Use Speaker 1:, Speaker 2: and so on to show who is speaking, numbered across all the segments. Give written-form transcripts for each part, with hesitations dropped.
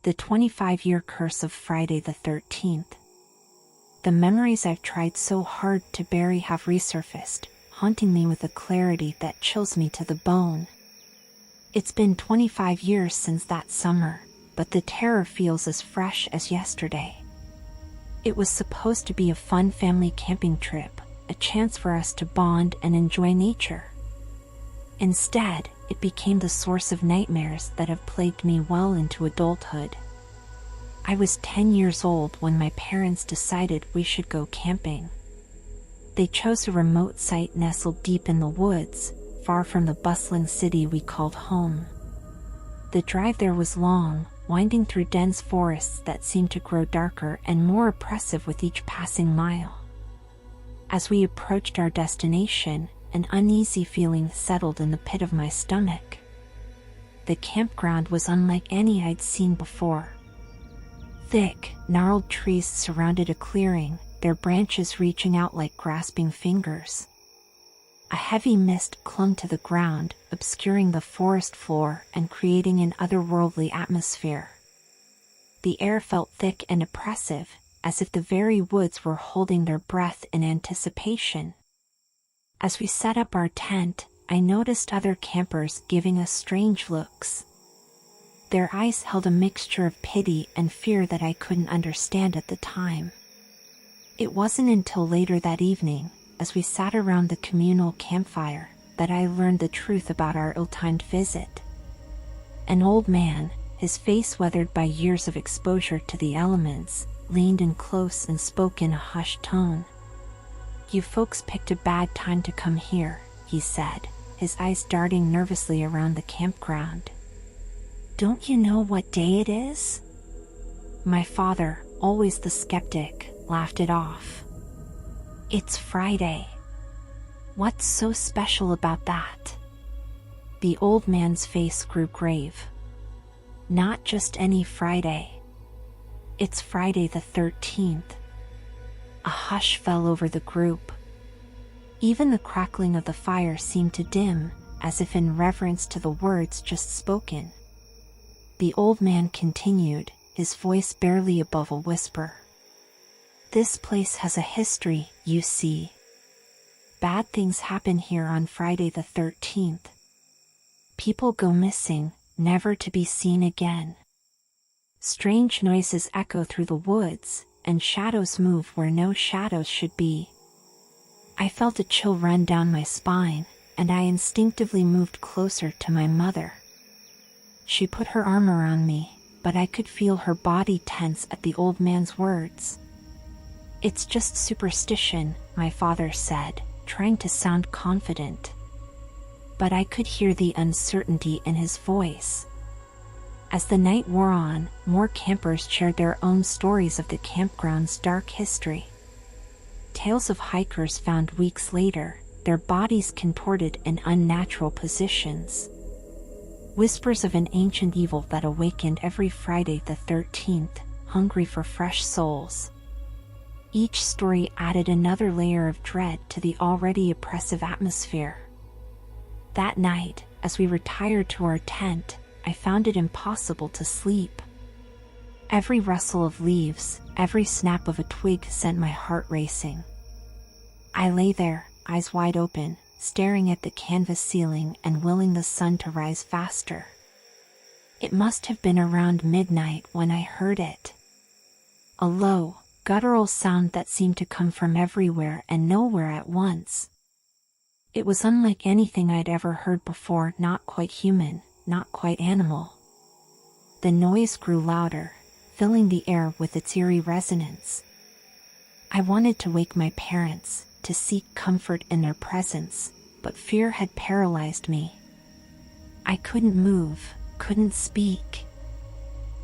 Speaker 1: The 25-year curse of Friday the 13th. The memories I've tried so hard to bury have resurfaced, haunting me with a clarity that chills me to the bone. It's been 25 years since that summer, but the terror feels as fresh as yesterday. It was supposed to be a fun family camping trip, a chance for us to bond and enjoy nature. Instead, it became the source of nightmares that have plagued me well into adulthood. I was 10 years old when my parents decided we should go camping. They chose a remote site nestled deep in the woods, far from the bustling city we called home. The drive there was long, winding through dense forests that seemed to grow darker and more oppressive with each passing mile. As we approached our destination, an uneasy feeling settled in the pit of my stomach. The campground was unlike any I'd seen before. Thick, gnarled trees surrounded a clearing, their branches reaching out like grasping fingers. A heavy mist clung to the ground, obscuring the forest floor and creating an otherworldly atmosphere. The air felt thick and oppressive, as if the very woods were holding their breath in anticipation. As we set up our tent, I noticed other campers giving us strange looks. Their eyes held a mixture of pity and fear that I couldn't understand at the time. It wasn't until later that evening, as we sat around the communal campfire, that I learned the truth about our ill-timed visit. An old man, his face weathered by years of exposure to the elements, leaned in close and spoke in a hushed tone. "You folks picked a bad time to come here," he said, his eyes darting nervously around the campground. "Don't you know what day it is?" My father, always the skeptic, laughed it off. "It's Friday." "What's so special about that?" The old man's face grew grave. "Not just any Friday. It's Friday the 13th. A hush fell over the group. Even the crackling of the fire seemed to dim, as if in reverence to the words just spoken. The old man continued, his voice barely above a whisper. "This place has a history, you see. Bad things happen here on Friday the 13th. People go missing, never to be seen again. Strange noises echo through the woods, and shadows move where no shadows should be." I felt a chill run down my spine, and I instinctively moved closer to my mother. She put her arm around me, but I could feel her body tense at the old man's words. "It's just superstition," my father said, trying to sound confident. But I could hear the uncertainty in his voice. As the night wore on, more campers shared their own stories of the campground's dark history. Tales of hikers found weeks later, their bodies contorted in unnatural positions. Whispers of an ancient evil that awakened every Friday the 13th, hungry for fresh souls. Each story added another layer of dread to the already oppressive atmosphere. That night, as we retired to our tent, I found it impossible to sleep. Every rustle of leaves, every snap of a twig sent my heart racing. I lay there, eyes wide open, staring at the canvas ceiling and willing the sun to rise faster. It must have been around midnight when I heard it. A low, guttural sound that seemed to come from everywhere and nowhere at once. It was unlike anything I'd ever heard before, not quite human, not quite animal. The noise grew louder, filling the air with its eerie resonance. I wanted to wake my parents, to seek comfort in their presence, but fear had paralyzed me. I couldn't move, couldn't speak.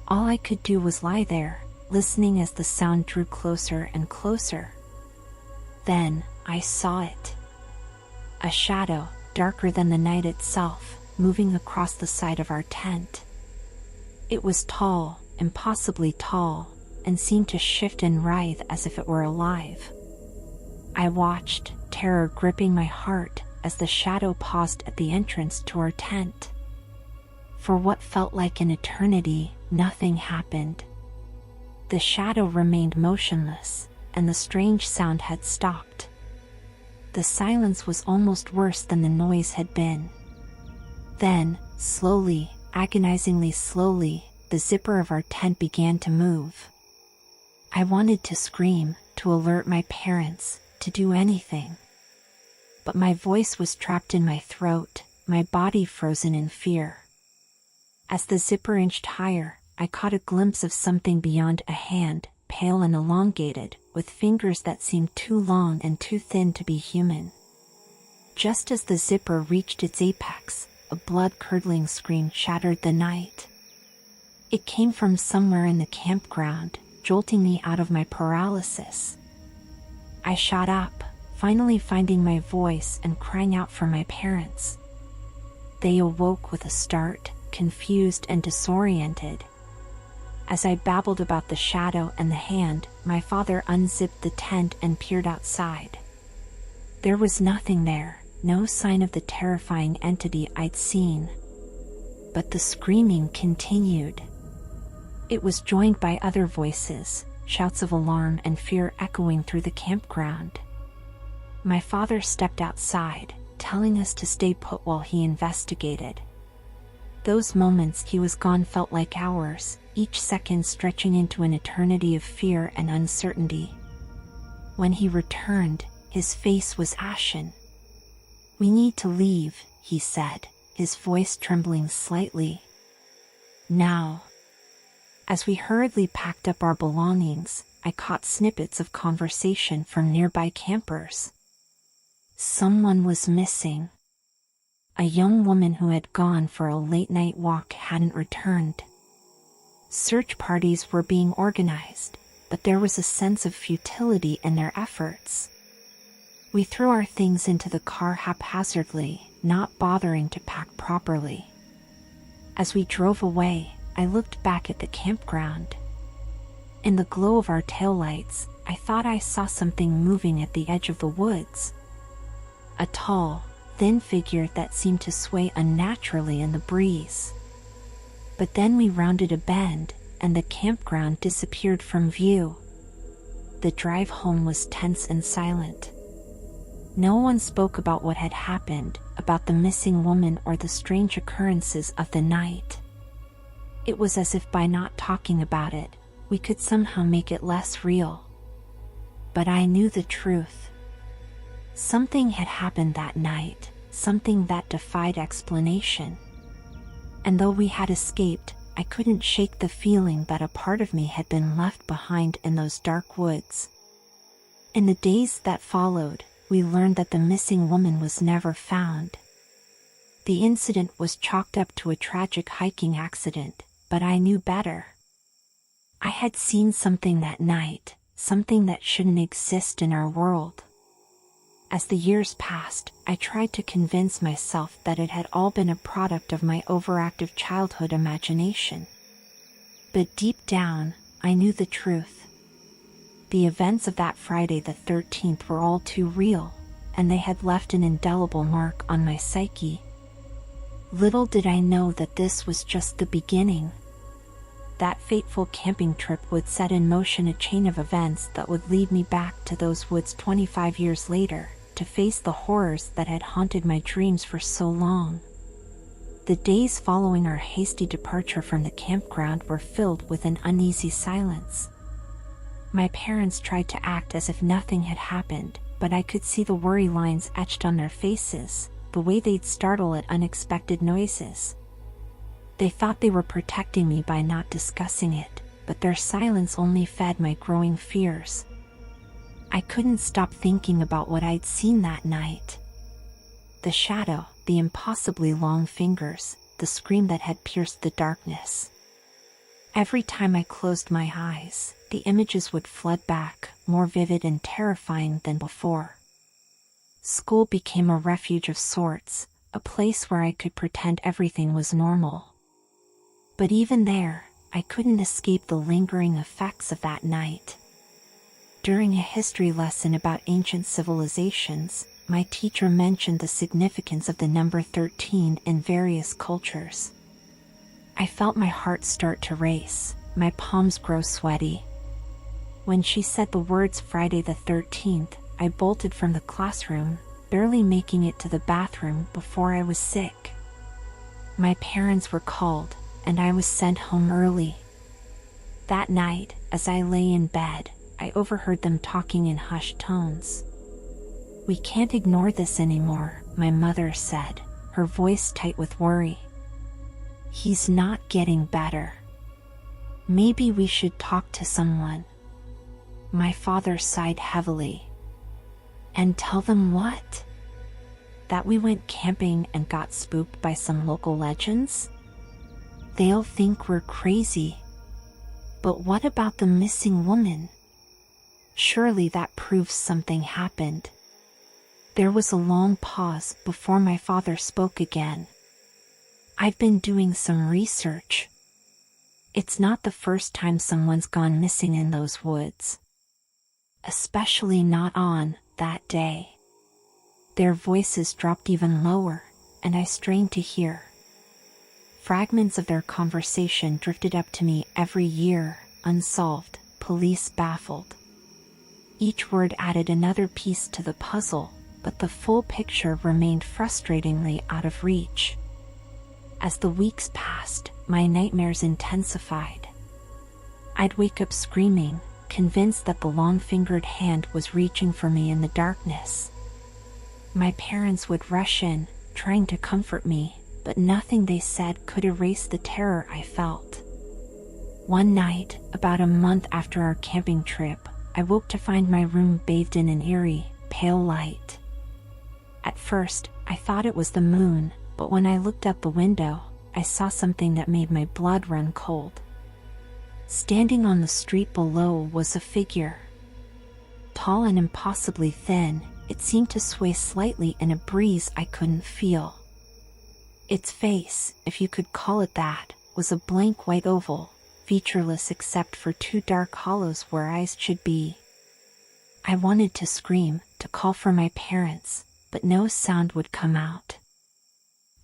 Speaker 1: All I could do was lie there, listening as the sound drew closer and closer. Then, I saw it. A shadow, darker than the night itself, moving across the side of our tent. It was tall, impossibly tall, and seemed to shift and writhe as if it were alive. I watched, terror gripping my heart, as the shadow paused at the entrance to our tent. For what felt like an eternity, nothing happened. The shadow remained motionless, and the strange sound had stopped. The silence was almost worse than the noise had been. Then, slowly, agonizingly slowly, the zipper of our tent began to move. I wanted to scream, to alert my parents, to do anything. But my voice was trapped in my throat, my body frozen in fear. As the zipper inched higher, I caught a glimpse of something beyond a hand, pale and elongated, with fingers that seemed too long and too thin to be human. Just as the zipper reached its apex, a blood-curdling scream shattered the night. It came from somewhere in the campground, jolting me out of my paralysis. I shot up, finally finding my voice and crying out for my parents. They awoke with a start, confused and disoriented. As I babbled about the shadow and the hand, my father unzipped the tent and peered outside. There was nothing there, no sign of the terrifying entity I'd seen. But the screaming continued. It was joined by other voices, shouts of alarm and fear echoing through the campground. My father stepped outside, telling us to stay put while he investigated. Those moments he was gone felt like hours, each second stretching into an eternity of fear and uncertainty. When he returned, his face was ashen. "We need to leave," he said, his voice trembling slightly. "Now." As we hurriedly packed up our belongings, I caught snippets of conversation from nearby campers. Someone was missing. A young woman who had gone for a late-night walk hadn't returned. Search parties were being organized, but there was a sense of futility in their efforts. We threw our things into the car haphazardly, not bothering to pack properly. As we drove away, I looked back at the campground. In the glow of our taillights, I thought I saw something moving at the edge of the woods. A tall, thin figure that seemed to sway unnaturally in the breeze. But then we rounded a bend, and the campground disappeared from view. The drive home was tense and silent. No one spoke about what had happened, about the missing woman or the strange occurrences of the night. It was as if by not talking about it, we could somehow make it less real. But I knew the truth. Something had happened that night, something that defied explanation. And though we had escaped, I couldn't shake the feeling that a part of me had been left behind in those dark woods. In the days that followed, we learned that the missing woman was never found. The incident was chalked up to a tragic hiking accident, but I knew better. I had seen something that night, something that shouldn't exist in our world. As the years passed, I tried to convince myself that it had all been a product of my overactive childhood imagination. But deep down, I knew the truth. The events of that Friday the 13th were all too real, and they had left an indelible mark on my psyche. Little did I know that this was just the beginning. That fateful camping trip would set in motion a chain of events that would lead me back to those woods 25 years later, to face the horrors that had haunted my dreams for so long. The days following our hasty departure from the campground were filled with an uneasy silence. My parents tried to act as if nothing had happened, but I could see the worry lines etched on their faces, the way they'd startle at unexpected noises. They thought they were protecting me by not discussing it, but their silence only fed my growing fears. I couldn't stop thinking about what I'd seen that night. The shadow, the impossibly long fingers, the scream that had pierced the darkness. Every time I closed my eyes, the images would flood back, more vivid and terrifying than before. School became a refuge of sorts, a place where I could pretend everything was normal. But even there, I couldn't escape the lingering effects of that night. During a history lesson about ancient civilizations, my teacher mentioned the significance of the number 13 in various cultures. I felt my heart start to race, my palms grow sweaty. When she said the words Friday the 13th, I bolted from the classroom, barely making it to the bathroom before I was sick. My parents were called, and I was sent home early. That night, as I lay in bed, I overheard them talking in hushed tones. "We can't ignore this anymore," my mother said, her voice tight with worry. "He's not getting better. Maybe we should talk to someone." My father sighed heavily. "And tell them what? That we went camping and got spooked by some local legends? They'll think we're crazy. But what about the missing woman? Surely that proves something happened." There was a long pause before my father spoke again. "I've been doing some research. It's not the first time someone's gone missing in those woods. Especially not on that day." Their voices dropped even lower, and I strained to hear. Fragments of their conversation drifted up to me every year: unsolved, police baffled. Each word added another piece to the puzzle, but the full picture remained frustratingly out of reach. As the weeks passed, my nightmares intensified. I'd wake up screaming, convinced that the long-fingered hand was reaching for me in the darkness. My parents would rush in, trying to comfort me, but nothing they said could erase the terror I felt. One night, about a month after our camping trip, I woke to find my room bathed in an eerie, pale light. At first, I thought it was the moon, but when I looked out the window, I saw something that made my blood run cold. Standing on the street below was a figure. Tall and impossibly thin, it seemed to sway slightly in a breeze I couldn't feel. Its face, if you could call it that, was a blank white oval, featureless except for two dark hollows where eyes should be. I wanted to scream, to call for my parents, but no sound would come out.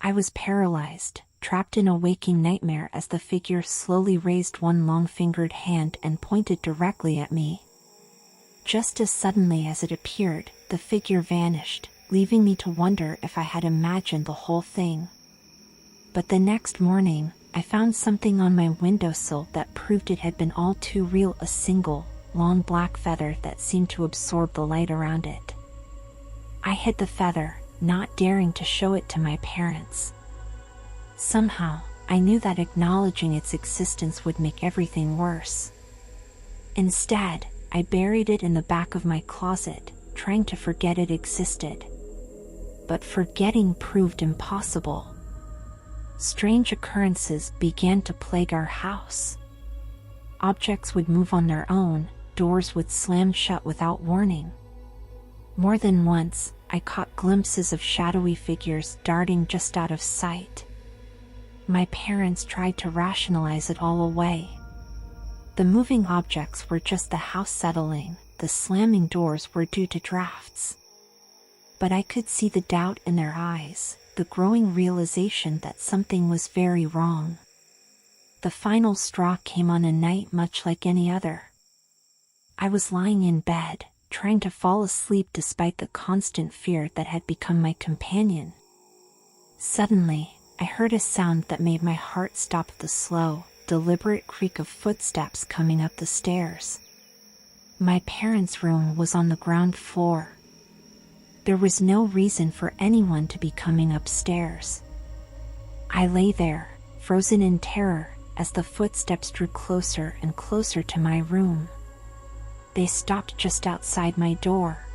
Speaker 1: I was paralyzed, trapped in a waking nightmare as the figure slowly raised one long-fingered hand and pointed directly at me. Just as suddenly as it appeared, the figure vanished, leaving me to wonder if I had imagined the whole thing. But the next morning, I found something on my windowsill that proved it had been all too real: a single, long black feather that seemed to absorb the light around it. I hid the feather, not daring to show it to my parents. Somehow, I knew that acknowledging its existence would make everything worse. Instead, I buried it in the back of my closet, trying to forget it existed. But forgetting proved impossible. Strange occurrences began to plague our house. Objects would move on their own, doors would slam shut without warning. More than once, I caught glimpses of shadowy figures darting just out of sight. My parents tried to rationalize it all away. The moving objects were just the house settling, the slamming doors were due to drafts. But I could see the doubt in their eyes, the growing realization that something was very wrong. The final straw came on a night much like any other. I was lying in bed, trying to fall asleep despite the constant fear that had become my companion. Suddenly, I heard a sound that made my heart stop at the slow, deliberate creak of footsteps coming up the stairs. My parents' room was on the ground floor. There was no reason for anyone to be coming upstairs. I lay there, frozen in terror, as the footsteps drew closer and closer to my room. They stopped just outside my door.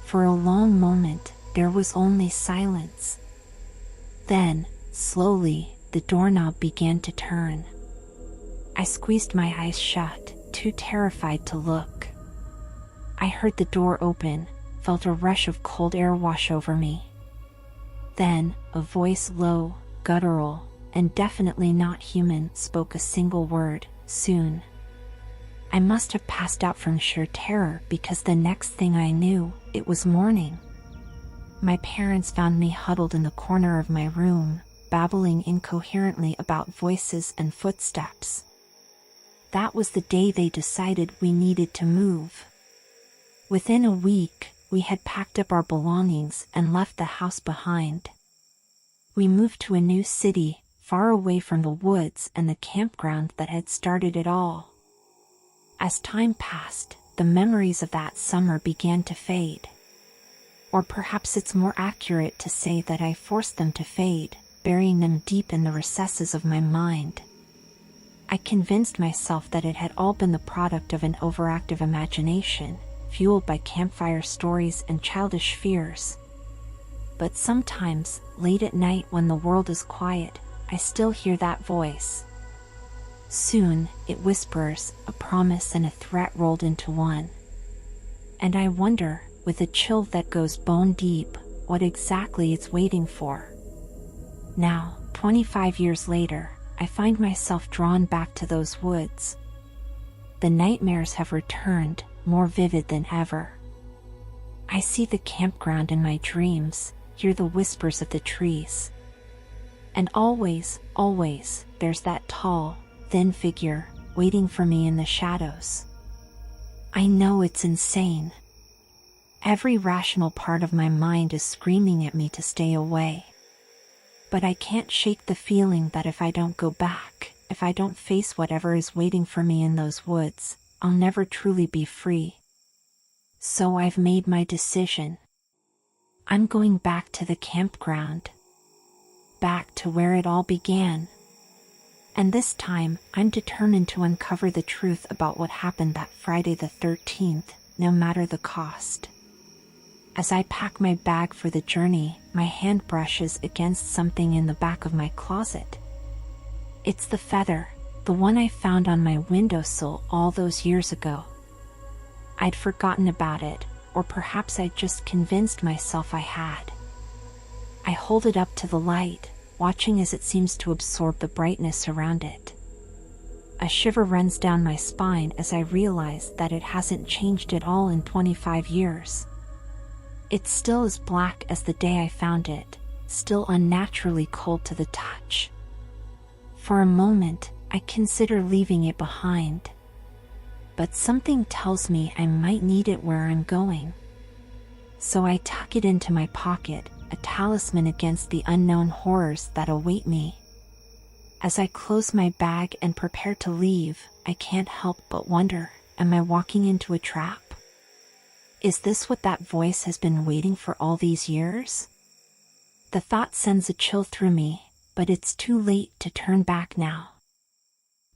Speaker 1: For a long moment, there was only silence. Then, slowly, the doorknob began to turn. I squeezed my eyes shut, too terrified to look. I heard the door open, felt a rush of cold air wash over me. Then, a voice, low, guttural, and definitely not human, spoke a single word: soon. I must have passed out from sheer terror because the next thing I knew, it was morning. My parents found me huddled in the corner of my room, babbling incoherently about voices and footsteps. That was the day they decided we needed to move. Within a week, we had packed up our belongings and left the house behind. We moved to a new city, far away from the woods and the campground that had started it all. As time passed, the memories of that summer began to fade. Or perhaps it's more accurate to say that I forced them to fade, burying them deep in the recesses of my mind. I convinced myself that it had all been the product of an overactive imagination, fueled by campfire stories and childish fears. But sometimes, late at night when the world is quiet, I still hear that voice. Soon, it whispers, a promise and a threat rolled into one. And I wonder, with a chill that goes bone deep, what exactly it's waiting for. Now, 25 years later, I find myself drawn back to those woods. The nightmares have returned, more vivid than ever. I see the campground in my dreams, hear the whispers of the trees. And always, there's that tall, thin figure, waiting for me in the shadows. I know it's insane. Every rational part of my mind is screaming at me to stay away. But I can't shake the feeling that if I don't go back, if I don't face whatever is waiting for me in those woods, I'll never truly be free. So I've made my decision. I'm going back to the campground. Back to where it all began. And this time, I'm determined to uncover the truth about what happened that Friday the 13th, no matter the cost. As I pack my bag for the journey, my hand brushes against something in the back of my closet. It's the feather, the one I found on my windowsill all those years ago. I'd forgotten about it, or perhaps I'd just convinced myself I had. I hold it up to the light, watching as it seems to absorb the brightness around it. A shiver runs down my spine as I realize that it hasn't changed at all in 25 years. It's still as black as the day I found it, still unnaturally cold to the touch. For a moment, I consider leaving it behind. But something tells me I might need it where I'm going. So I tuck it into my pocket, a talisman against the unknown horrors that await me. As I close my bag and prepare to leave, I can't help but wonder, am I walking into a trap? Is this what that voice has been waiting for all these years? The thought sends a chill through me, but it's too late to turn back now.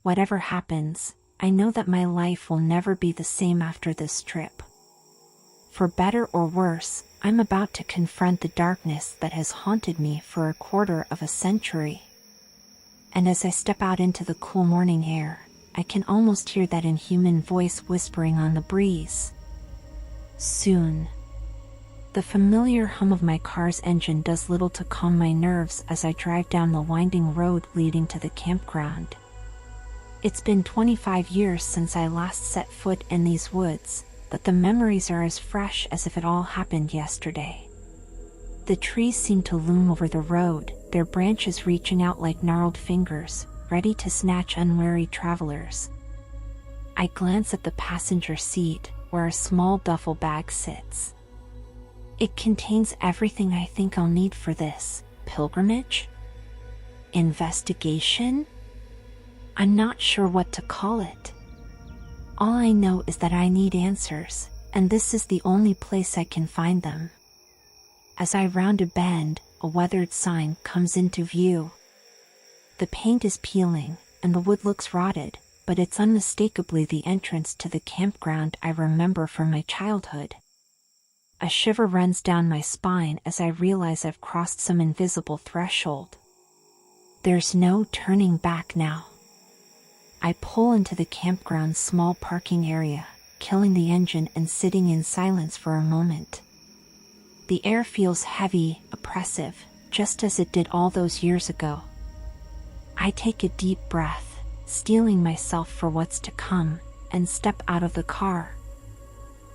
Speaker 1: Whatever happens, I know that my life will never be the same after this trip. For better or worse, I'm about to confront the darkness that has haunted me for a quarter of a century. And as I step out into the cool morning air, I can almost hear that inhuman voice whispering on the breeze. Soon. The familiar hum of my car's engine does little to calm my nerves as I drive down the winding road leading to the campground. It's been 25 years since I last set foot in these woods, but the memories are as fresh as if it all happened yesterday. The trees seem to loom over the road, their branches reaching out like gnarled fingers, ready to snatch unwary travelers. I glance at the passenger seat, where a small duffel bag sits. It contains everything I think I'll need for this pilgrimage? Investigation? I'm not sure what to call it. All I know is that I need answers, and this is the only place I can find them. As I round a bend, a weathered sign comes into view. The paint is peeling, and the wood looks rotted, but it's unmistakably the entrance to the campground I remember from my childhood. A shiver runs down my spine as I realize I've crossed some invisible threshold. There's no turning back now. I pull into the campground's small parking area, killing the engine and sitting in silence for a moment. The air feels heavy, oppressive, just as it did all those years ago. I take a deep breath, steeling myself for what's to come, and step out of the car.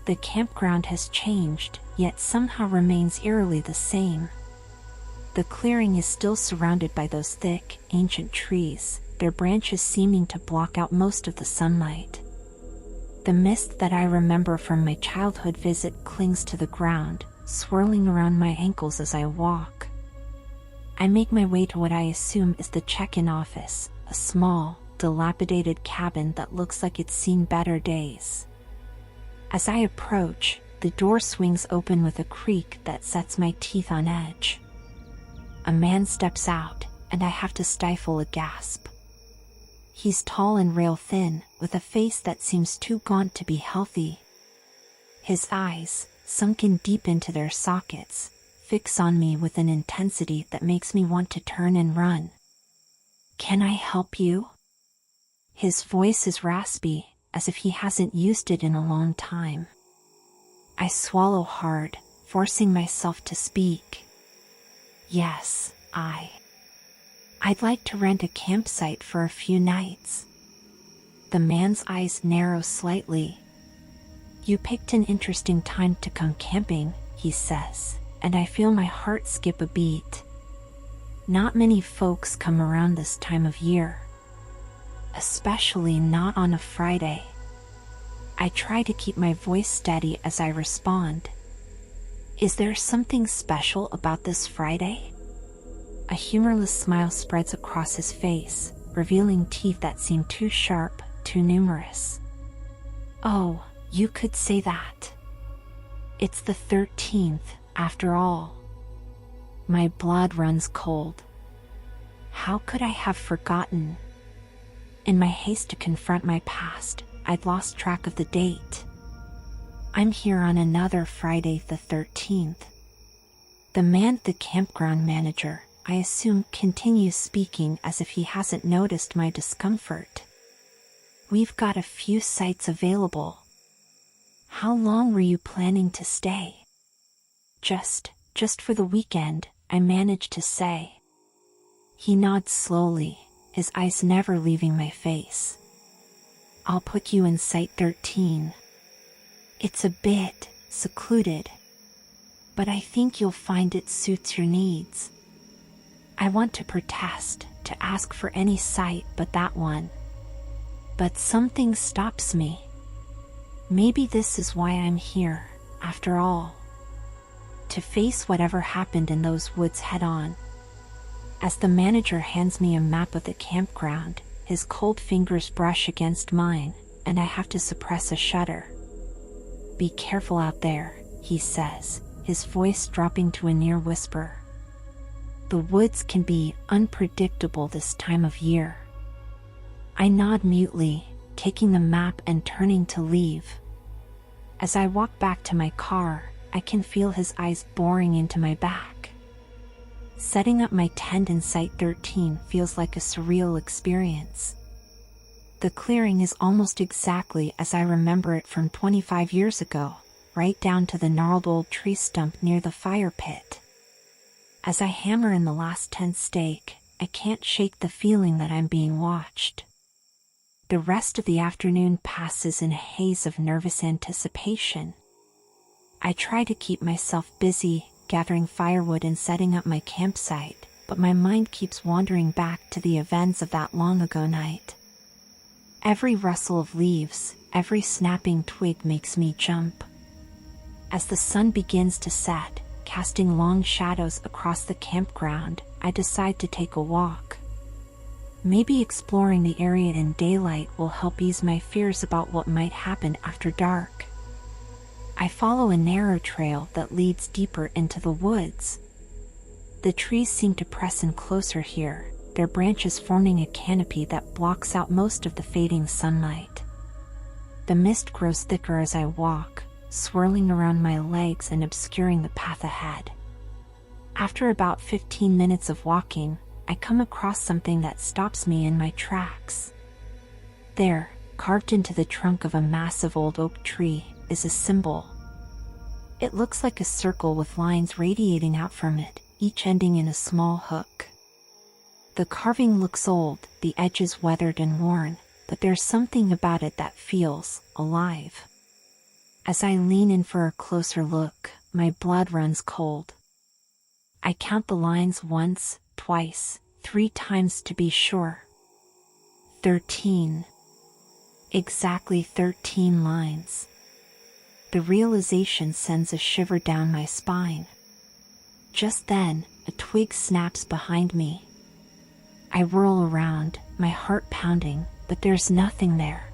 Speaker 1: The campground has changed, yet somehow remains eerily the same. The clearing is still surrounded by those thick, ancient trees, their branches seeming to block out most of the sunlight. The mist that I remember from my childhood visit clings to the ground, swirling around my ankles as I walk. I make my way to what I assume is the check-in office, a small, dilapidated cabin that looks like it's seen better days. As I approach, the door swings open with a creak that sets my teeth on edge. A man steps out, and I have to stifle a gasp. He's tall and rail-thin, with a face that seems too gaunt to be healthy. His eyes, sunken deep into their sockets, fix on me with an intensity that makes me want to turn and run. "Can I help you?" His voice is raspy, as if he hasn't used it in a long time. I swallow hard, forcing myself to speak. "Yes, I'd like to rent a campsite for a few nights." The man's eyes narrow slightly. "You picked an interesting time to come camping," he says, and I feel my heart skip a beat. Not many folks come around this time of year. Especially not on a Friday. I try to keep my voice steady as I respond. "Is there something special about this Friday?" A humorless smile spreads across his face, revealing teeth that seem too sharp, too numerous. "Oh, you could say that. It's the 13th, after all." My blood runs cold. How could I have forgotten? In my haste to confront my past, I'd lost track of the date. I'm here on another Friday the 13th. The man, the campground manager, I assume, continues speaking as if he hasn't noticed my discomfort. "We've got a few sites available. How long were you planning to stay?" Just for the weekend," I manage to say. He nods slowly, his eyes never leaving my face. "I'll put you in Site 13. It's a bit secluded, but I think you'll find it suits your needs." I want to protest, to ask for any site but that one. But something stops me. Maybe this is why I'm here, after all. To face whatever happened in those woods head on. As the manager hands me a map of the campground, his cold fingers brush against mine, and I have to suppress a shudder. "Be careful out there," he says, his voice dropping to a near whisper. "The woods can be unpredictable this time of year." I nod mutely, taking the map and turning to leave. As I walk back to my car, I can feel his eyes boring into my back. Setting up my tent in Site 13 feels like a surreal experience. The clearing is almost exactly as I remember it from 25 years ago, right down to the gnarled old tree stump near the fire pit. As I hammer in the last tent stake, I can't shake the feeling that I'm being watched. The rest of the afternoon passes in a haze of nervous anticipation. I try to keep myself busy, gathering firewood and setting up my campsite, but my mind keeps wandering back to the events of that long ago night. Every rustle of leaves, every snapping twig makes me jump. As the sun begins to set, casting long shadows across the campground, I decide to take a walk. Maybe exploring the area in daylight will help ease my fears about what might happen after dark. I follow a narrow trail that leads deeper into the woods. The trees seem to press in closer here, their branches forming a canopy that blocks out most of the fading sunlight. The mist grows thicker as I walk, swirling around my legs and obscuring the path ahead. After about 15 minutes of walking, I come across something that stops me in my tracks. There, carved into the trunk of a massive old oak tree, is a symbol. It looks like a circle with lines radiating out from it, each ending in a small hook. The carving looks old, the edges weathered and worn, but there's something about it that feels alive. As I lean in for a closer look, my blood runs cold. I count the lines once, twice, 3 times to be sure. 13. Exactly 13 lines. The realization sends a shiver down my spine. Just then, a twig snaps behind me. I whirl around, my heart pounding, but there's nothing there.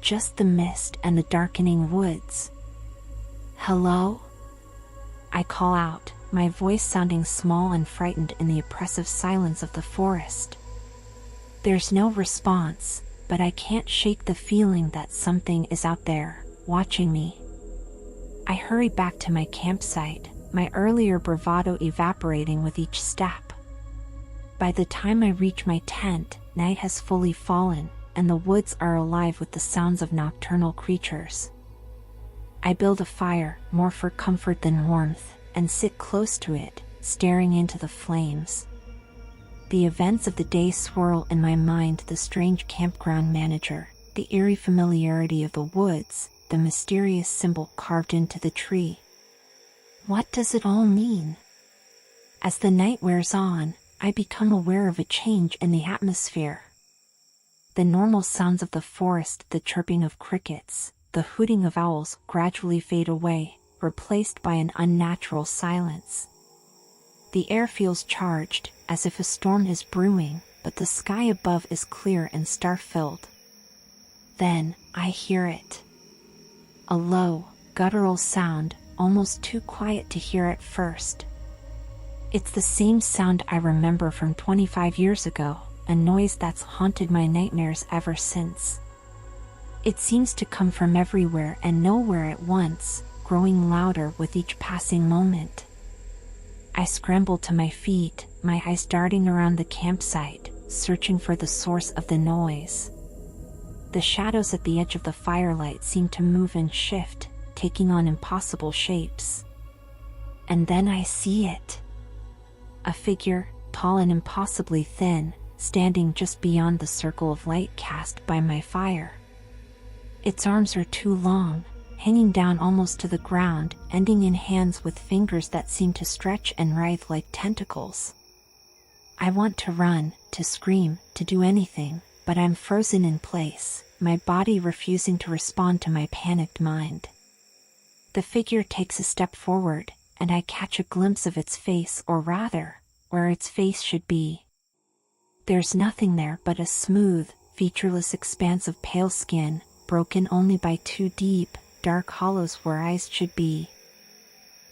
Speaker 1: Just the mist and the darkening woods. Hello? I call out, my voice sounding small and frightened in the oppressive silence of the forest. There's no response, but I can't shake the feeling that something is out there, watching me. I hurry back to my campsite, my earlier bravado evaporating with each step. By the time I reach my tent, night has fully fallen, and the woods are alive with the sounds of nocturnal creatures. I build a fire, more for comfort than warmth, and sit close to it, staring into the flames. The events of the day swirl in my mind: the strange campground manager, the eerie familiarity of the woods, the mysterious symbol carved into the tree. What does it all mean? As the night wears on, I become aware of a change in the atmosphere. The normal sounds of the forest, the chirping of crickets, the hooting of owls, gradually fade away, replaced by an unnatural silence. The air feels charged, as if a storm is brewing, but the sky above is clear and star-filled. Then, I hear it. A low, guttural sound, almost too quiet to hear at first. It's the same sound I remember from 25 years ago, a noise that's haunted my nightmares ever since. It seems to come from everywhere and nowhere at once, growing louder with each passing moment. I scramble to my feet, my eyes darting around the campsite, searching for the source of the noise. The shadows at the edge of the firelight seem to move and shift, taking on impossible shapes. And then I see it. A figure, tall and impossibly thin, standing just beyond the circle of light cast by my fire. Its arms are too long, hanging down almost to the ground, ending in hands with fingers that seem to stretch and writhe like tentacles. I want to run, to scream, to do anything, but I'm frozen in place, my body refusing to respond to my panicked mind. The figure takes a step forward, and I catch a glimpse of its face, or rather, where its face should be. There's nothing there but a smooth, featureless expanse of pale skin, broken only by 2 deep, dark hollows where eyes should be.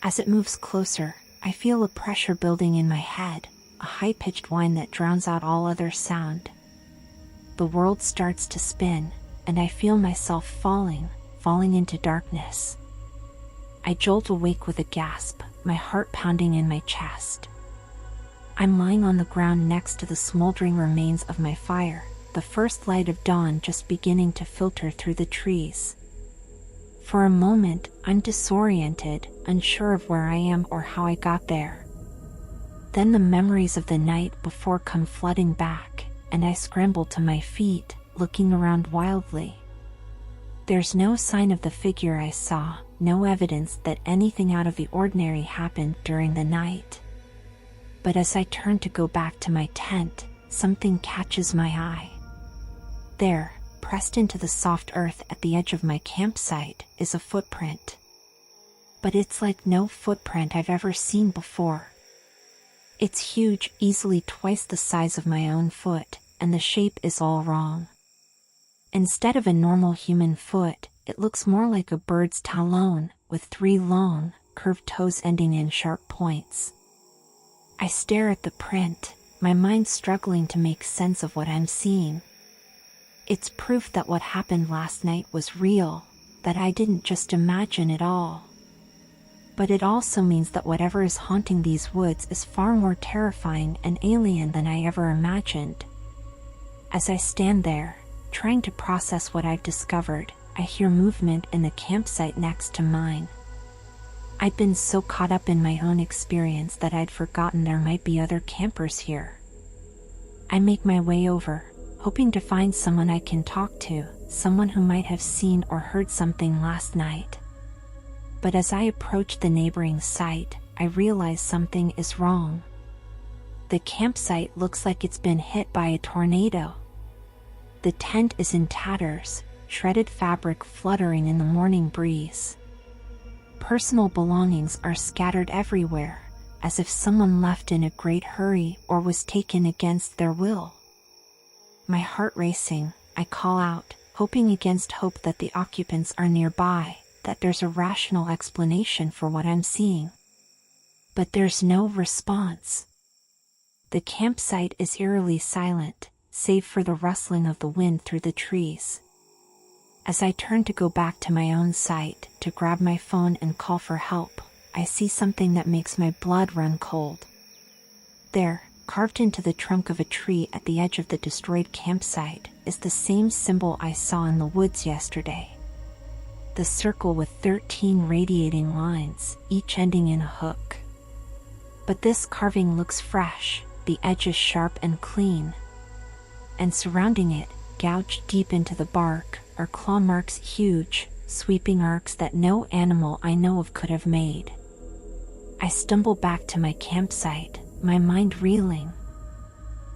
Speaker 1: As it moves closer, I feel a pressure building in my head, a high-pitched whine that drowns out all other sound. The world starts to spin, and I feel myself falling into darkness. I jolt awake with a gasp, my heart pounding in my chest. I'm lying on the ground next to the smoldering remains of my fire, the first light of dawn just beginning to filter through the trees. For a moment, I'm disoriented, unsure of where I am or how I got there. Then the memories of the night before come flooding back, and I scramble to my feet, looking around wildly. There's no sign of the figure I saw, no evidence that anything out of the ordinary happened during the night. But as I turn to go back to my tent, something catches my eye. There, pressed into the soft earth at the edge of my campsite, is a footprint. But it's like no footprint I've ever seen before. It's huge, easily twice the size of my own foot, and the shape is all wrong. Instead of a normal human foot, it looks more like a bird's talon, with 3 long, curved toes ending in sharp points. I stare at the print, my mind struggling to make sense of what I'm seeing. It's proof that what happened last night was real, that I didn't just imagine it all. But it also means that whatever is haunting these woods is far more terrifying and alien than I ever imagined. As I stand there, trying to process what I've discovered, I hear movement in the campsite next to mine. I'd been so caught up in my own experience that I'd forgotten there might be other campers here. I make my way over, hoping to find someone I can talk to, someone who might have seen or heard something last night. But as I approach the neighboring site, I realize something is wrong. The campsite looks like it's been hit by a tornado. The tent is in tatters, shredded fabric fluttering in the morning breeze. Personal belongings are scattered everywhere, as if someone left in a great hurry or was taken against their will. My heart racing, I call out, hoping against hope that the occupants are nearby, that there's a rational explanation for what I'm seeing. But there's no response. The campsite is eerily silent, save for the rustling of the wind through the trees. As I turn to go back to my own site, to grab my phone and call for help, I see something that makes my blood run cold. There, carved into the trunk of a tree at the edge of the destroyed campsite, is the same symbol I saw in the woods yesterday. The circle with 13 radiating lines, each ending in a hook. But this carving looks fresh, the edges sharp and clean. And surrounding it, gouged deep into the bark, are claw marks, huge, sweeping arcs that no animal I know of could have made. I stumble back to my campsite, my mind reeling.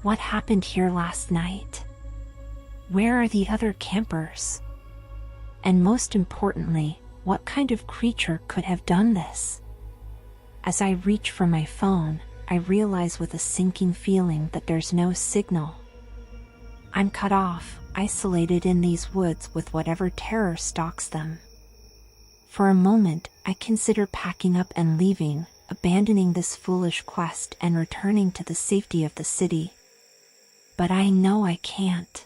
Speaker 1: What happened here last night? Where are the other campers? And most importantly, what kind of creature could have done this? As I reach for my phone, I realize with a sinking feeling that there's no signal. I'm cut off, isolated in these woods with whatever terror stalks them. For a moment, I consider packing up and leaving, abandoning this foolish quest and returning to the safety of the city. But I know I can't.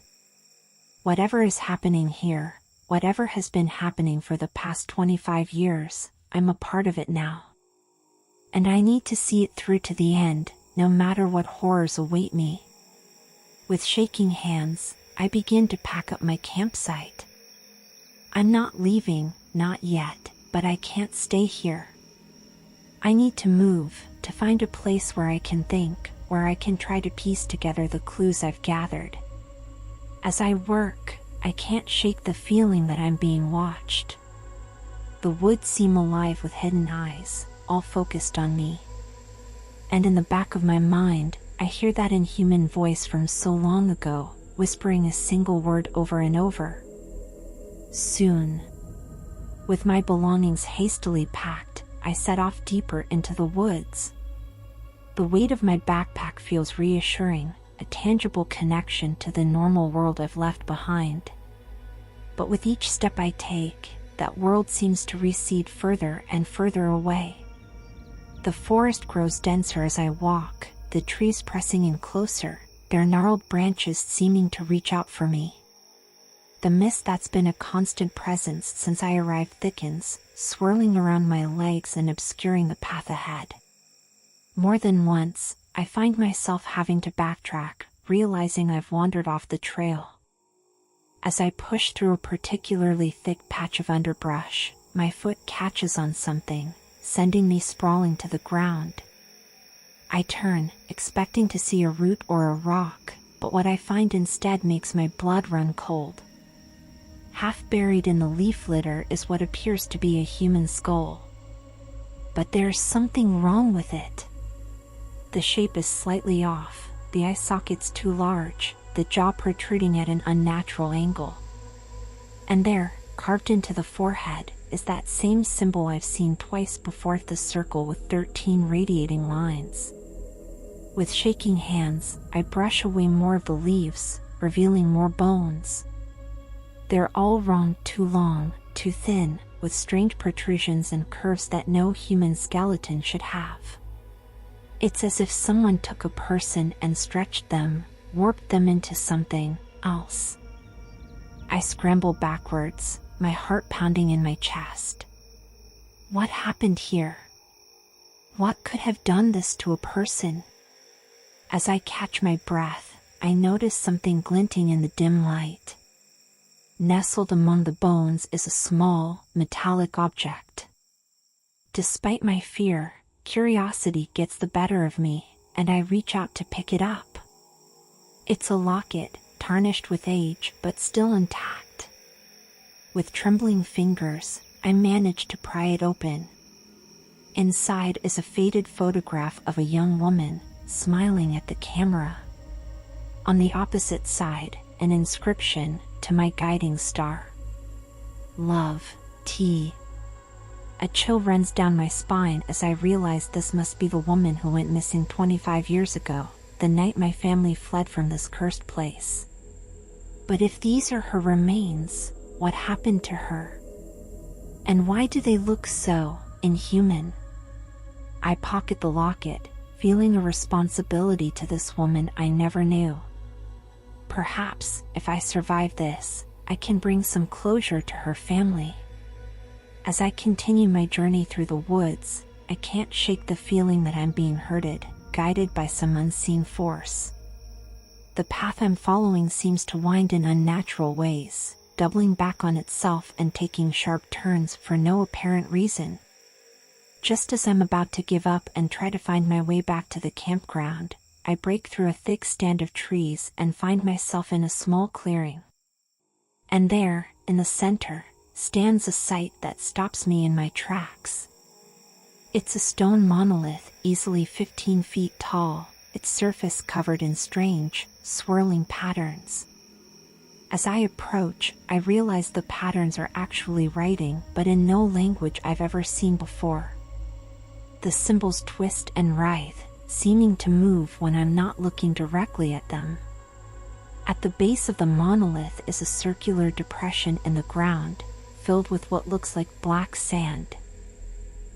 Speaker 1: Whatever is happening here, whatever has been happening for the past 25 years, I'm a part of it now. And I need to see it through to the end, no matter what horrors await me. With shaking hands, I begin to pack up my campsite. I'm not leaving, not yet, but I can't stay here. I need to move, to find a place where I can think, where I can try to piece together the clues I've gathered. As I work, I can't shake the feeling that I'm being watched. The woods seem alive with hidden eyes, all focused on me. And in the back of my mind, I hear that inhuman voice from so long ago, whispering a single word over and over. Soon. With my belongings hastily packed, I set off deeper into the woods. The weight of my backpack feels reassuring, a tangible connection to the normal world I've left behind. But with each step I take, that world seems to recede further and further away. The forest grows denser as I walk, the trees pressing in closer, their gnarled branches seeming to reach out for me. The mist that's been a constant presence since I arrived thickens, swirling around my legs and obscuring the path ahead. More than once, I find myself having to backtrack, realizing I've wandered off the trail. As I push through a particularly thick patch of underbrush, my foot catches on something, sending me sprawling to the ground. I turn, expecting to see a root or a rock, but what I find instead makes my blood run cold. Half buried in the leaf litter is what appears to be a human skull. But there's something wrong with it. The shape is slightly off, the eye sockets too large, the jaw protruding at an unnatural angle. And there, carved into the forehead, is that same symbol I've seen twice before, the circle with 13 radiating lines. With shaking hands, I brush away more of the leaves, revealing more bones. They're all wrong, too long, too thin, with strange protrusions and curves that no human skeleton should have. It's as if someone took a person and stretched them, warped them into something else. I scramble backwards, my heart pounding in my chest. What happened here? What could have done this to a person? As I catch my breath, I notice something glinting in the dim light. Nestled among the bones is a small, metallic object. Despite my fear, curiosity gets the better of me, and I reach out to pick it up. It's a locket, tarnished with age but still intact. With trembling fingers, I manage to pry it open. Inside is a faded photograph of a young woman, smiling at the camera. On the opposite side, an inscription, "To my guiding star. Love, T." A chill runs down my spine as I realize this must be the woman who went missing 25 years ago, the night my family fled from this cursed place. But if these are her remains, what happened to her? And why do they look so inhuman? I pocket the locket, feeling a responsibility to this woman I never knew. Perhaps, if I survive this, I can bring some closure to her family. As I continue my journey through the woods, I can't shake the feeling that I'm being herded, guided by some unseen force. The path I'm following seems to wind in unnatural ways, doubling back on itself and taking sharp turns for no apparent reason. Just as I'm about to give up and try to find my way back to the campground, I break through a thick stand of trees and find myself in a small clearing. And there, in the center, stands a sight that stops me in my tracks. It's a stone monolith, easily 15 feet tall, its surface covered in strange, swirling patterns. As I approach, I realize the patterns are actually writing, but in no language I've ever seen before. The symbols twist and writhe, seeming to move when I'm not looking directly at them. At the base of the monolith is a circular depression in the ground, filled with what looks like black sand.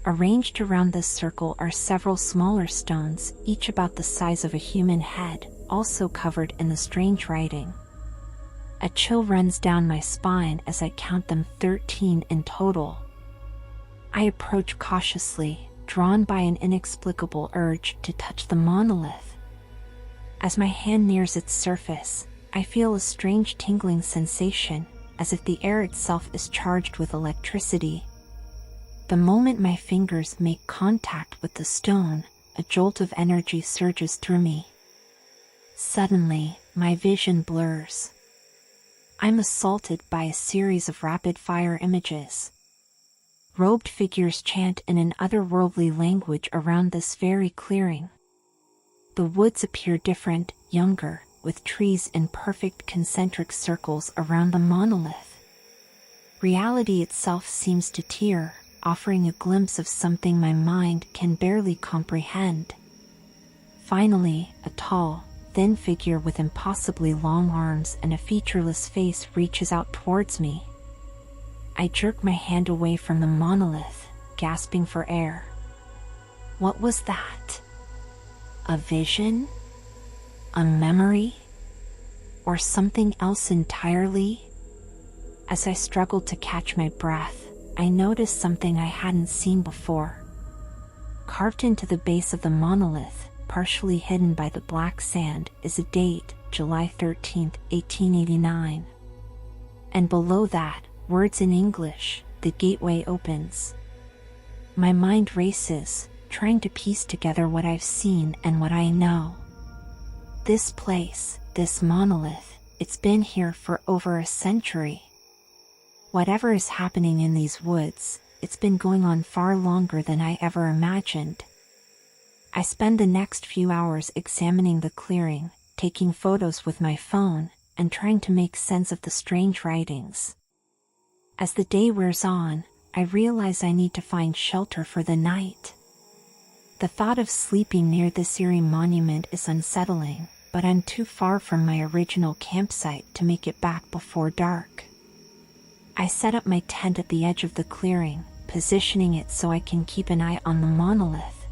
Speaker 1: Arranged around this circle are several smaller stones, each about the size of a human head, also covered in the strange writing. A chill runs down my spine as I count them, 13 in total. I approach cautiously, drawn by an inexplicable urge to touch the monolith. As my hand nears its surface, I feel a strange tingling sensation, as if the air itself is charged with electricity. The moment my fingers make contact with the stone, a jolt of energy surges through me. Suddenly, my vision blurs. I'm assaulted by a series of rapid-fire images. Robed figures chant in an otherworldly language around this very clearing. The woods appear different, younger, with trees in perfect concentric circles around the monolith. Reality itself seems to tear, offering a glimpse of something my mind can barely comprehend. Finally, a tall, thin figure with impossibly long arms and a featureless face reaches out towards me. I jerk my hand away from the monolith, gasping for air. What was that? A vision? A memory? Or something else entirely? As I struggle to catch my breath, I notice something I hadn't seen before. Carved into the base of the monolith, partially hidden by the black sand, is a date, July 13th, 1889. And below that, words in English, "The gateway opens." My mind races, trying to piece together what I've seen and what I know. This place, this monolith, it's been here for over a century. Whatever is happening in these woods, it's been going on far longer than I ever imagined. I spend the next few hours examining the clearing, taking photos with my phone, and trying to make sense of the strange writings. As the day wears on, I realize I need to find shelter for the night. The thought of sleeping near this eerie monument is unsettling, but I'm too far from my original campsite to make it back before dark. I set up my tent at the edge of the clearing, positioning it so I can keep an eye on the monolith.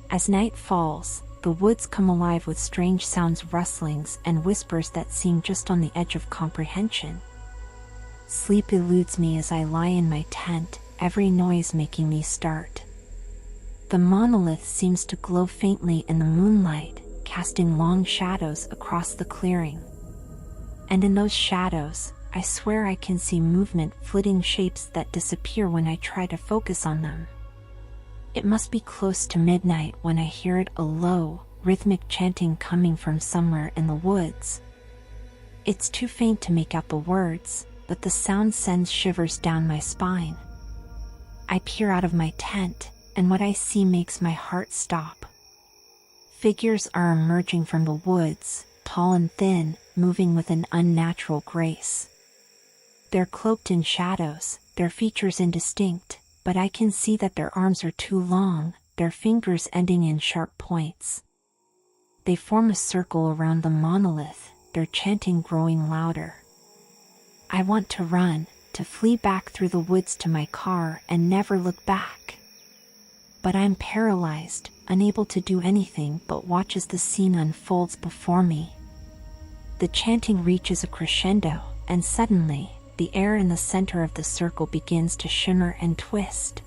Speaker 1: As night falls, the woods come alive with strange sounds, rustlings, and whispers that seem just on the edge of comprehension. Sleep eludes me as I lie in my tent, every noise making me start. The monolith seems to glow faintly in the moonlight, casting long shadows across the clearing. And in those shadows, I swear I can see movement, flitting shapes that disappear when I try to focus on them. It must be close to midnight when I hear it, a low, rhythmic chanting coming from somewhere in the woods. It's too faint to make out the words, but the sound sends shivers down my spine. I peer out of my tent, and what I see makes my heart stop. Figures are emerging from the woods, tall and thin, moving with an unnatural grace. They're cloaked in shadows, their features indistinct, but I can see that their arms are too long, their fingers ending in sharp points. They form a circle around the monolith, their chanting growing louder. I want to run, to flee back through the woods to my car and never look back. But I'm paralyzed, unable to do anything but watch as the scene unfolds before me. The chanting reaches a crescendo, and suddenly, the air in the center of the circle begins to shimmer and twist.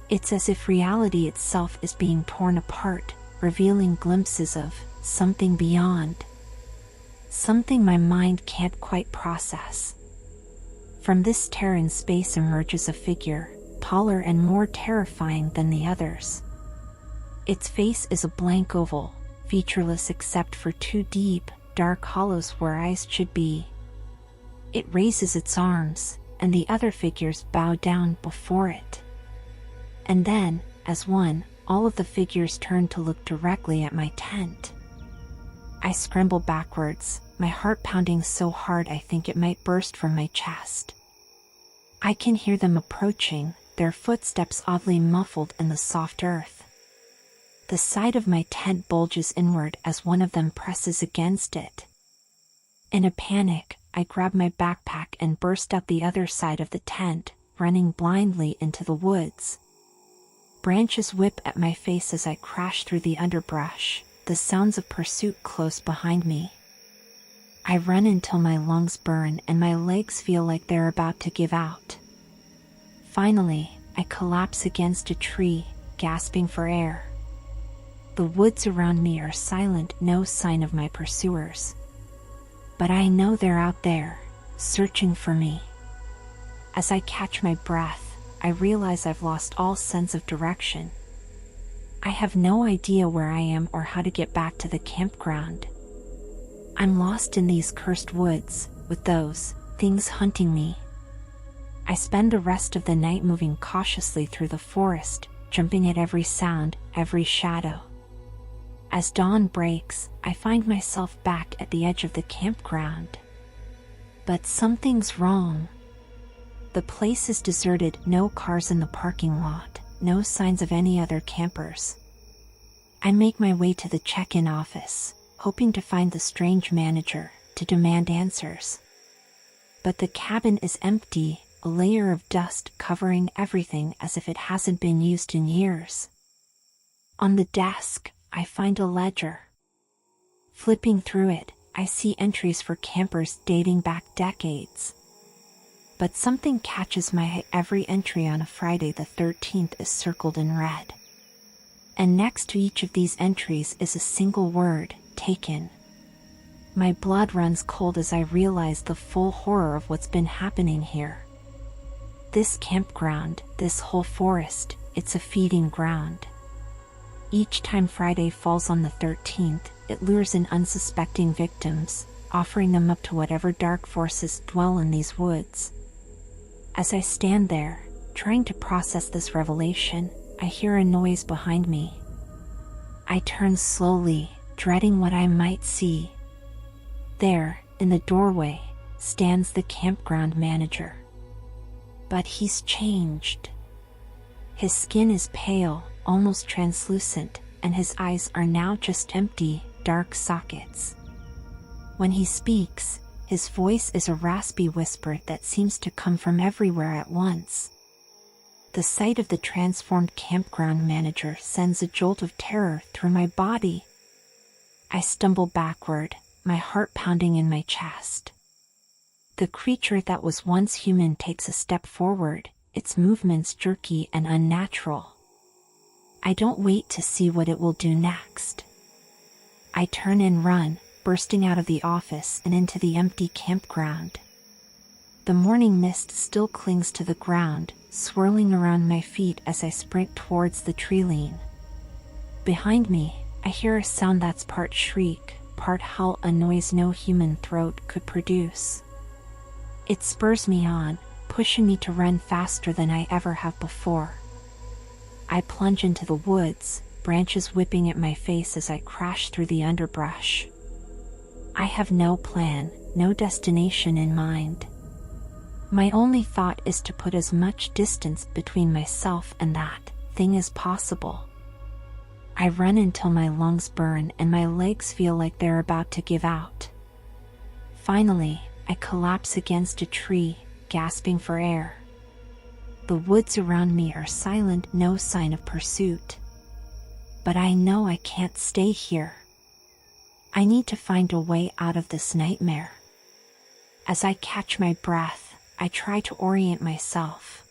Speaker 1: It's as if reality itself is being torn apart, revealing glimpses of something beyond. Something my mind can't quite process. From this tear in space emerges a figure, taller and more terrifying than the others. Its face is a blank oval, featureless except for two deep, dark hollows where eyes should be. It raises its arms, and the other figures bow down before it. And then, as one, all of the figures turn to look directly at my tent. I scramble backwards, my heart pounding so hard I think it might burst from my chest. I can hear them approaching, their footsteps oddly muffled in the soft earth. The side of my tent bulges inward as one of them presses against it. In a panic, I grab my backpack and burst out the other side of the tent, running blindly into the woods. Branches whip at my face as I crash through the underbrush, the sounds of pursuit close behind me. I run until my lungs burn and my legs feel like they're about to give out. Finally, I collapse against a tree, gasping for air. The woods around me are silent, no sign of my pursuers. But I know they're out there, searching for me. As I catch my breath, I realize I've lost all sense of direction. I have no idea where I am or how to get back to the campground. I'm lost in these cursed woods, with those things hunting me. I spend the rest of the night moving cautiously through the forest, jumping at every sound, every shadow. As dawn breaks, I find myself back at the edge of the campground. But something's wrong. The place is deserted, no cars in the parking lot, no signs of any other campers. I make my way to the check-in office, hoping to find the strange manager, to demand answers. But the cabin is empty, a layer of dust covering everything as if it hasn't been used in years. On the desk, I find a ledger. Flipping through it, I see entries for campers dating back decades. But something catches my eye. Every entry on a Friday the 13th is circled in red. And next to each of these entries is a single word, taken. My blood runs cold as I realize the full horror of what's been happening here. This campground, this whole forest, it's a feeding ground. Each time Friday falls on the 13th, it lures in unsuspecting victims, offering them up to whatever dark forces dwell in these woods. As I stand there, trying to process this revelation, I hear a noise behind me. I turn slowly, dreading what I might see. There, in the doorway, stands the campground manager. But he's changed. His skin is pale, almost translucent, and his eyes are now just empty, dark sockets. When he speaks, his voice is a raspy whisper that seems to come from everywhere at once. The sight of the transformed campground manager sends a jolt of terror through my body. I stumble backward, my heart pounding in my chest. The creature that was once human takes a step forward, its movements jerky and unnatural. I don't wait to see what it will do next. I turn and run, bursting out of the office and into the empty campground. The morning mist still clings to the ground, swirling around my feet as I sprint towards the tree line. Behind me, I hear a sound that's part shriek, part howl, a noise no human throat could produce. It spurs me on, pushing me to run faster than I ever have before. I plunge into the woods, branches whipping at my face as I crash through the underbrush. I have no plan, no destination in mind. My only thought is to put as much distance between myself and that thing as possible. I run until my lungs burn and my legs feel like they're about to give out. Finally, I collapse against a tree, gasping for air. The woods around me are silent, no sign of pursuit. But I know I can't stay here. I need to find a way out of this nightmare. As I catch my breath, I try to orient myself.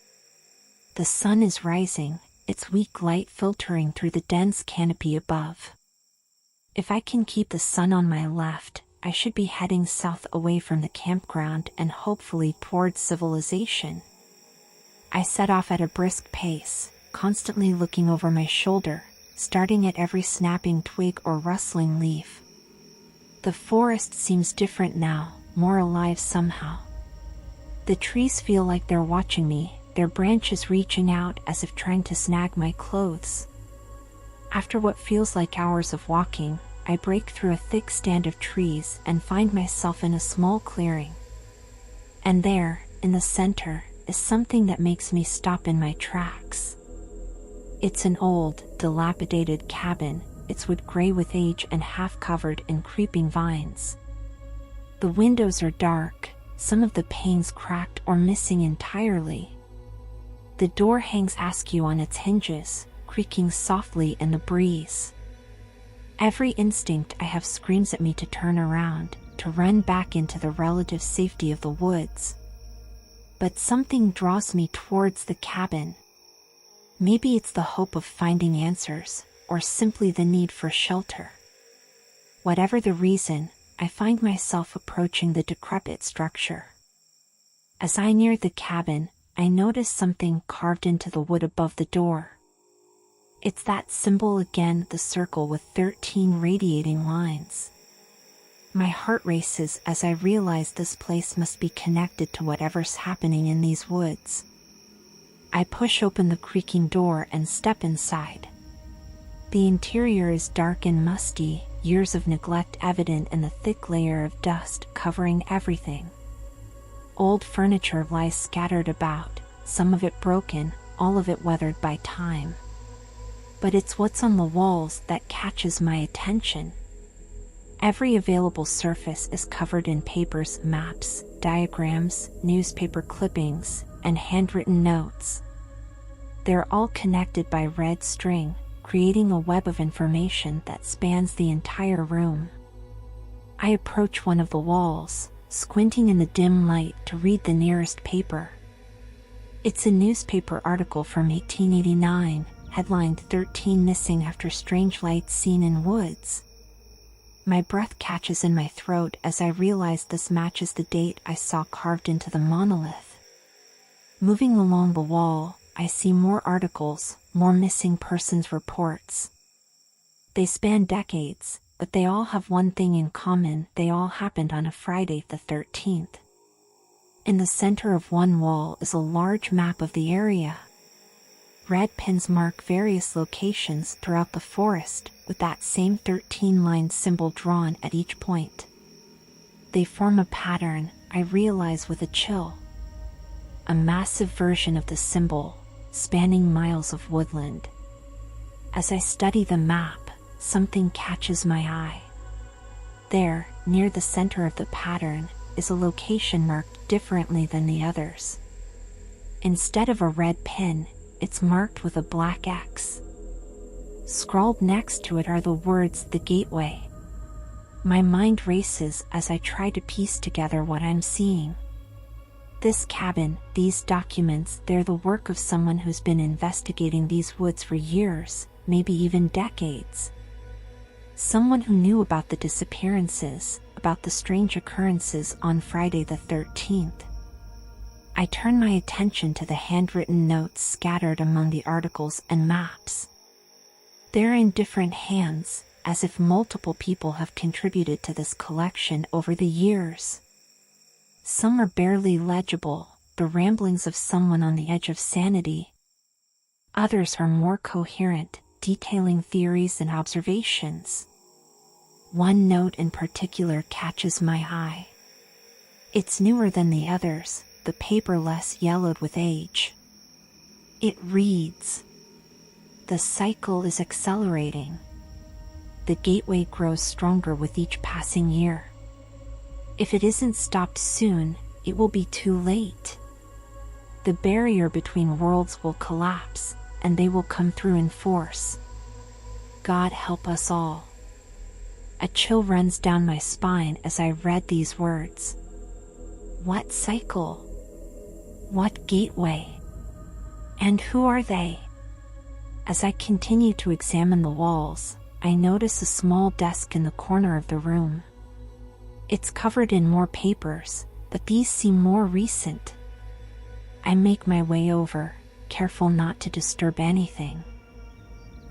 Speaker 1: The sun is rising, its weak light filtering through the dense canopy above. If I can keep the sun on my left, I should be heading south away from the campground and hopefully towards civilization. I set off at a brisk pace, constantly looking over my shoulder, starting at every snapping twig or rustling leaf. The forest seems different now, more alive somehow. The trees feel like they're watching me, their branches reaching out as if trying to snag my clothes. After what feels like hours of walking, I break through a thick stand of trees and find myself in a small clearing. And there, in the center, is something that makes me stop in my tracks. It's an old, dilapidated cabin, its wood gray with age and half covered in creeping vines. The windows are dark, some of the panes cracked or missing entirely. The door hangs askew on its hinges, creaking softly in the breeze. Every instinct I have screams at me to turn around, to run back into the relative safety of the woods. But something draws me towards the cabin. Maybe it's the hope of finding answers, or simply the need for shelter. Whatever the reason, I find myself approaching the decrepit structure. As I near the cabin, I notice something carved into the wood above the door. It's that symbol again, the circle with 13 radiating lines. My heart races as I realize this place must be connected to whatever's happening in these woods. I push open the creaking door and step inside. The interior is dark and musty, years of neglect evident in the thick layer of dust covering everything. Old furniture lies scattered about, some of it broken, all of it weathered by time. But it's what's on the walls that catches my attention. Every available surface is covered in papers, maps, diagrams, newspaper clippings, and handwritten notes. They're all connected by red string, creating a web of information that spans the entire room. I approach one of the walls, squinting in the dim light to read the nearest paper. It's a newspaper article from 1889, headlined 13 Missing After Strange Lights Seen in Woods. My breath catches in my throat as I realize this matches the date I saw carved into the monolith. Moving along the wall, I see more articles, more missing persons reports. They span decades, but they all have one thing in common: they all happened on a Friday the 13th. In the center of one wall is a large map of the area. Red pins mark various locations throughout the forest, with that same 13-line symbol drawn at each point. They form a pattern, I realize with a chill. A massive version of the symbol, spanning miles of woodland. As I study the map, something catches my eye. There, near the center of the pattern, is a location marked differently than the others. Instead of a red pin, it's marked with a black X. Scrawled next to it are the words "The Gateway." My mind races as I try to piece together what I'm seeing. This cabin, these documents, they're the work of someone who's been investigating these woods for years, maybe even decades. Someone who knew about the disappearances, about the strange occurrences on Friday the 13th. I turn my attention to the handwritten notes scattered among the articles and maps. They're in different hands, as if multiple people have contributed to this collection over the years. Some are barely legible, the ramblings of someone on the edge of sanity. Others are more coherent, detailing theories and observations. One note in particular catches my eye. It's newer than the others, the paper less yellowed with age. It reads, "The cycle is accelerating. The gateway grows stronger with each passing year. If it isn't stopped soon, it will be too late. The barrier between worlds will collapse, and they will come through in force. God help us all." A chill runs down my spine as I read these words. What cycle? What gateway? And who are they? As I continue to examine the walls, I notice a small desk in the corner of the room. It's covered in more papers, but these seem more recent. I make my way over, careful not to disturb anything.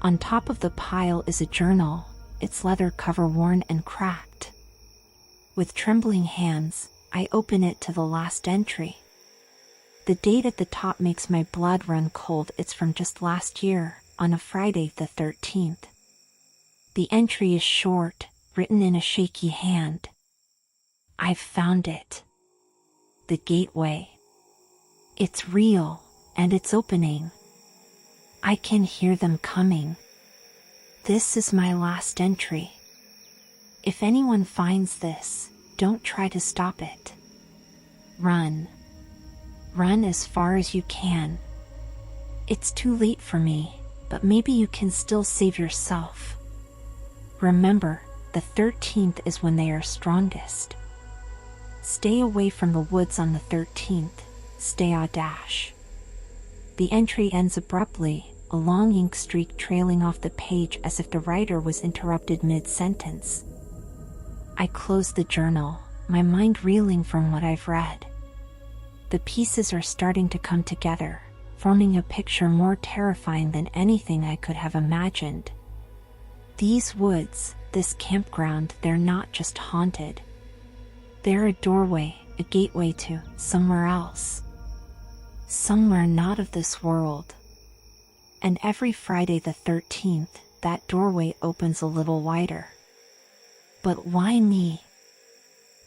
Speaker 1: On top of the pile is a journal, its leather cover worn and cracked. With trembling hands, I open it to the last entry. The date at the top makes my blood run cold. It's from just last year, on a Friday the 13th. The entry is short, written in a shaky hand. I've found it. The gateway. It's real, and it's opening. I can hear them coming. This is my last entry. If anyone finds this, don't try to stop it. Run. Run as far as you can. It's too late for me, but maybe you can still save yourself. Remember, the 13th is when they are strongest. Stay away from the woods on the 13th. Stay audacious. The entry ends abruptly, a long ink streak trailing off the page as if the writer was interrupted mid-sentence. I close the journal, my mind reeling from what I've read. The pieces are starting to come together, forming a picture more terrifying than anything I could have imagined. These woods, this campground, they're not just haunted. They're a doorway, a gateway to somewhere else. Somewhere not of this world. And every Friday the 13th, that doorway opens a little wider. But why me?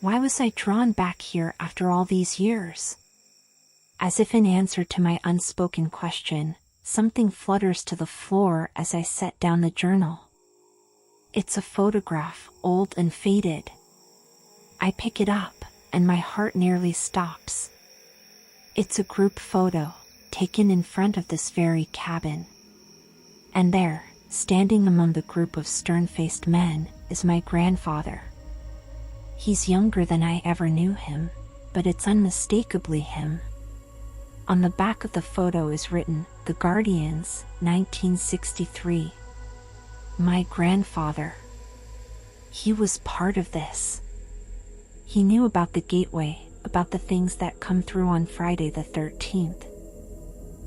Speaker 1: Why was I drawn back here after all these years? As if in answer to my unspoken question, something flutters to the floor as I set down the journal. It's a photograph, old and faded. I pick it up, and my heart nearly stops. It's a group photo, taken in front of this very cabin. And there, standing among the group of stern-faced men, is my grandfather. He's younger than I ever knew him, but it's unmistakably him. On the back of the photo is written, "The Guardians, 1963. My grandfather. He was part of this. He knew about the gateway, about the things that come through on Friday the 13th.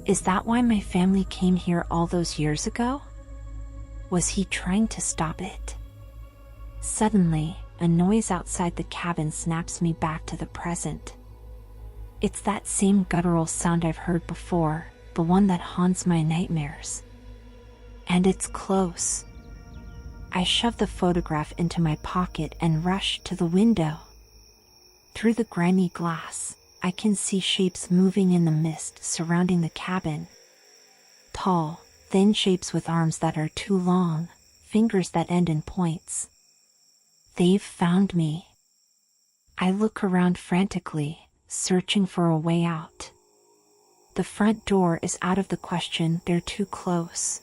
Speaker 1: Is that why my family came here all those years ago? Was he trying to stop it?" Suddenly, a noise outside the cabin snaps me back to the present. It's that same guttural sound I've heard before, the one that haunts my nightmares. And it's close. I shove the photograph into my pocket and rush to the window. Through the grimy glass, I can see shapes moving in the mist surrounding the cabin. Tall, thin shapes with arms that are too long, fingers that end in points. They've found me. I look around frantically, searching for a way out. The front door is out of the question, they're too close.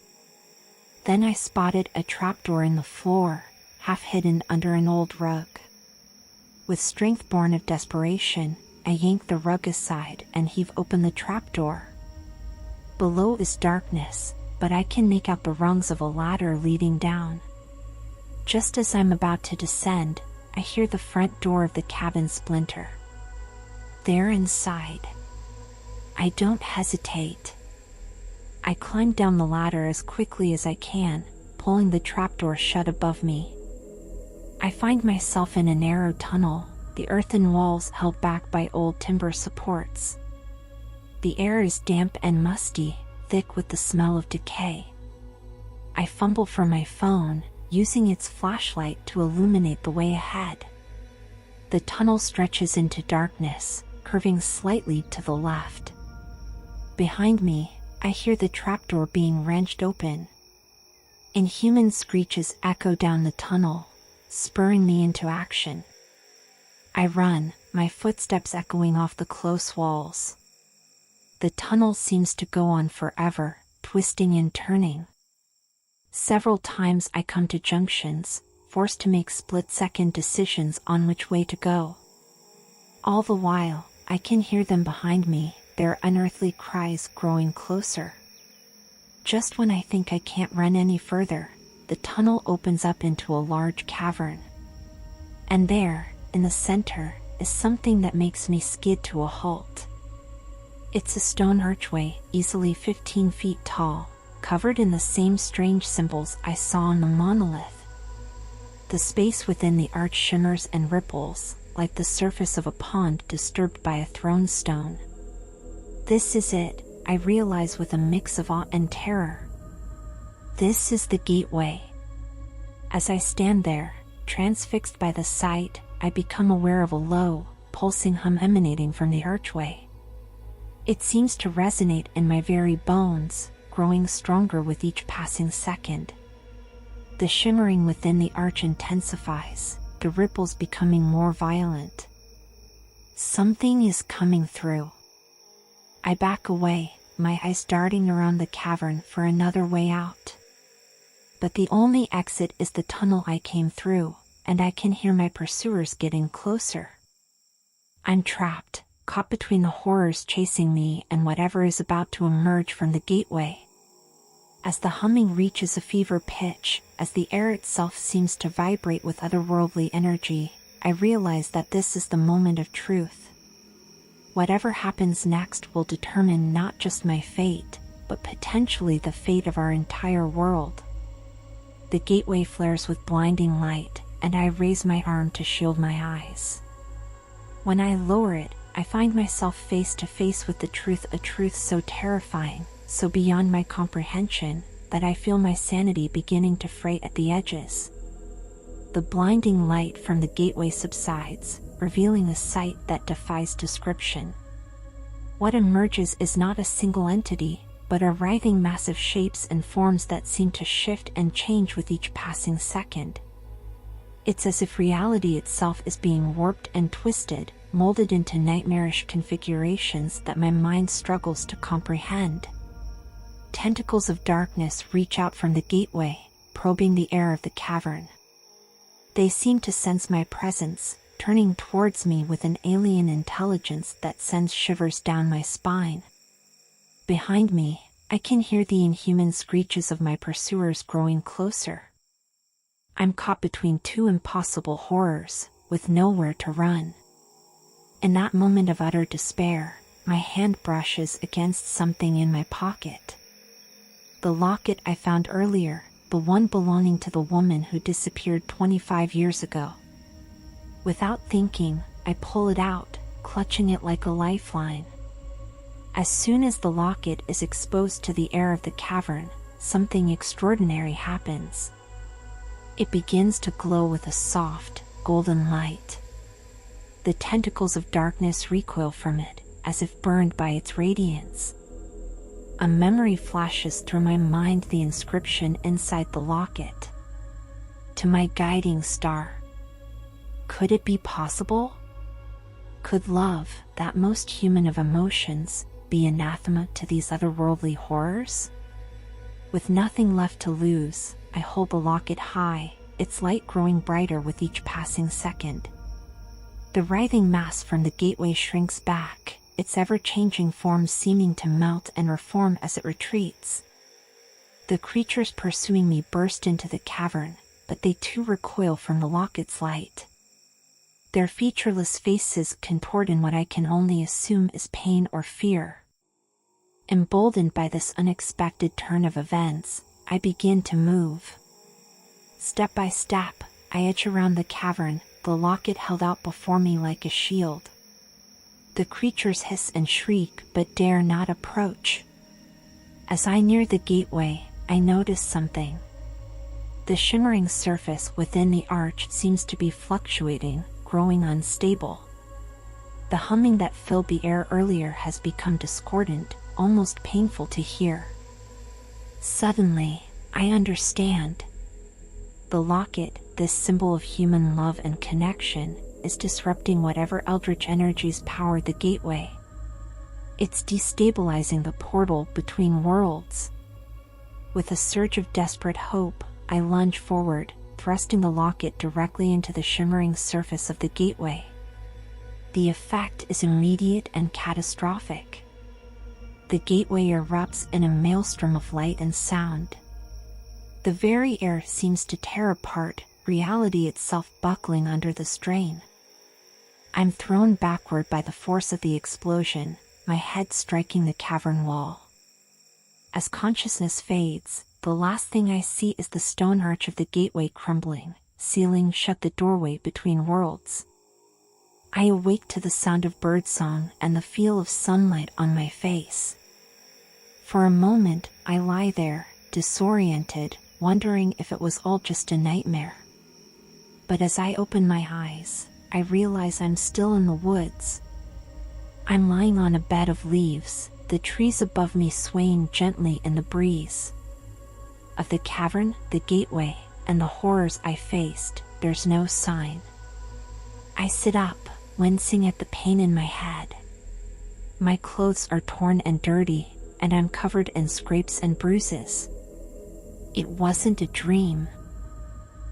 Speaker 1: Then I spotted a trapdoor in the floor, half hidden under an old rug. With strength born of desperation, I yank the rug aside and heave open the trapdoor. Below is darkness, but I can make out the rungs of a ladder leading down. Just as I'm about to descend, I hear the front door of the cabin splinter. They're inside. I don't hesitate. I climb down the ladder as quickly as I can, pulling the trapdoor shut above me. I find myself in a narrow tunnel, the earthen walls held back by old timber supports. The air is damp and musty, thick with the smell of decay. I fumble for my phone, using its flashlight to illuminate the way ahead. The tunnel stretches into darkness, curving slightly to the left. Behind me, I hear the trapdoor being wrenched open. Inhuman screeches echo down the tunnel, spurring me into action. I run, my footsteps echoing off the close walls. The tunnel seems to go on forever, twisting and turning. Several times I come to junctions, forced to make split-second decisions on which way to go. All the while, I can hear them behind me, their unearthly cries growing closer. Just when I think I can't run any further, the tunnel opens up into a large cavern. And there, in the center, is something that makes me skid to a halt. It's a stone archway, easily 15 feet tall, covered in the same strange symbols I saw on the monolith. The space within the arch shimmers and ripples, like the surface of a pond disturbed by a thrown stone. This is it, I realize with a mix of awe and terror. This is the gateway. As I stand there, transfixed by the sight, I become aware of a low, pulsing hum emanating from the archway. It seems to resonate in my very bones, growing stronger with each passing second. The shimmering within the arch intensifies, the ripples becoming more violent. Something is coming through. I back away, my eyes darting around the cavern for another way out. But the only exit is the tunnel I came through, and I can hear my pursuers getting closer. I'm trapped, caught between the horrors chasing me and whatever is about to emerge from the gateway. As the humming reaches a fever pitch, as the air itself seems to vibrate with otherworldly energy, I realize that this is the moment of truth. Whatever happens next will determine not just my fate, but potentially the fate of our entire world. The gateway flares with blinding light, and I raise my arm to shield my eyes. When I lower it, I find myself face to face with the truth, a truth so terrifying, so beyond my comprehension, that I feel my sanity beginning to fray at the edges. The blinding light from the gateway subsides, revealing a sight that defies description. What emerges is not a single entity, but a writhing mass of shapes and forms that seem to shift and change with each passing second. It's as if reality itself is being warped and twisted, molded into nightmarish configurations that my mind struggles to comprehend. Tentacles of darkness reach out from the gateway, probing the air of the cavern. They seem to sense my presence, turning towards me with an alien intelligence that sends shivers down my spine. Behind me, I can hear the inhuman screeches of my pursuers growing closer. I'm caught between two impossible horrors, with nowhere to run. In that moment of utter despair, my hand brushes against something in my pocket. The locket I found earlier, the one belonging to the woman who disappeared 25 years ago. Without thinking, I pull it out, clutching it like a lifeline. As soon as the locket is exposed to the air of the cavern, something extraordinary happens. It begins to glow with a soft, golden light. The tentacles of darkness recoil from it, as if burned by its radiance. A memory flashes through my mind, the inscription inside the locket. To my guiding star. Could it be possible? Could love, that most human of emotions, be anathema to these otherworldly horrors? With nothing left to lose, I hold the locket high, its light growing brighter with each passing second. The writhing mass from the gateway shrinks back, its ever-changing form seeming to melt and reform as it retreats. The creatures pursuing me burst into the cavern, but they too recoil from the locket's light. Their featureless faces contort in what I can only assume is pain or fear. Emboldened by this unexpected turn of events, I begin to move. Step by step, I edge around the cavern, the locket held out before me like a shield. The creatures hiss and shriek but dare not approach. As I near the gateway, I notice something. The shimmering surface within the arch seems to be fluctuating, growing unstable. The humming that filled the air earlier has become discordant, almost painful to hear. Suddenly, I understand. The locket, this symbol of human love and connection, is disrupting whatever eldritch energies power the gateway. It's destabilizing the portal between worlds. With a surge of desperate hope, I lunge forward, thrusting the locket directly into the shimmering surface of the gateway. The effect is immediate and catastrophic. The gateway erupts in a maelstrom of light and sound. The very air seems to tear apart, reality itself buckling under the strain. I'm thrown backward by the force of the explosion, my head striking the cavern wall. As consciousness fades, the last thing I see is the stone arch of the gateway crumbling, sealing shut the doorway between worlds. I awake to the sound of birdsong and the feel of sunlight on my face. For a moment, I lie there, disoriented, wondering if it was all just a nightmare. But as I open my eyes, I realize I'm still in the woods. I'm lying on a bed of leaves, the trees above me swaying gently in the breeze. Of the cavern, the gateway, and the horrors I faced, there's no sign. I sit up, wincing at the pain in my head. My clothes are torn and dirty, and I'm covered in scrapes and bruises. It wasn't a dream.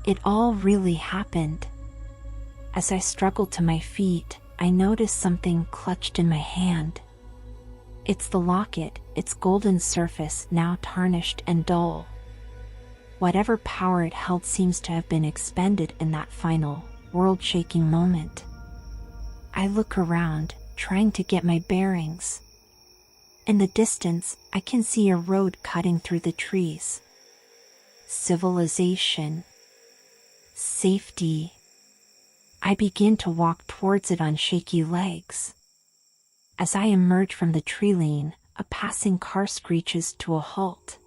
Speaker 1: It all really happened. As I struggle to my feet, I notice something clutched in my hand. It's the locket, its golden surface now tarnished and dull. Whatever power it held seems to have been expended in that final, world-shaking moment. I look around, trying to get my bearings. In the distance, I can see a road cutting through the trees. Civilization. Safety. I begin to walk towards it on shaky legs. As I emerge from the tree lane, a passing car screeches to a halt.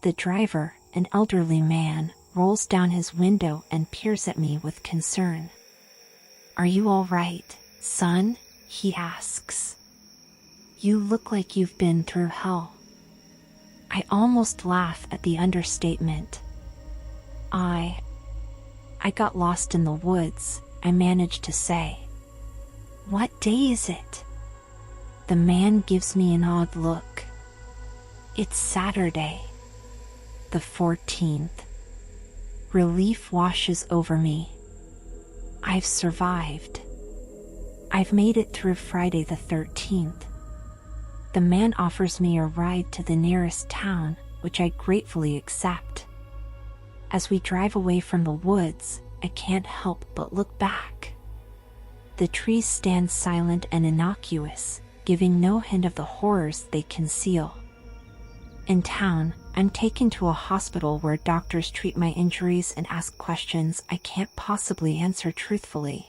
Speaker 1: The driver, an elderly man, rolls down his window and peers at me with concern. "Are you all right, son?" he asks. "You look like you've been through hell." I almost laugh at the understatement. I got lost in the woods, I managed to say. "What day is it?" The man gives me an odd look. "It's Saturday, the 14th. Relief washes over me. I've survived. I've made it through Friday the 13th. The man offers me a ride to the nearest town, which I gratefully accept. As we drive away from the woods, I can't help but look back. The trees stand silent and innocuous, giving no hint of the horrors they conceal. In town, I'm taken to a hospital where doctors treat my injuries and ask questions I can't possibly answer truthfully.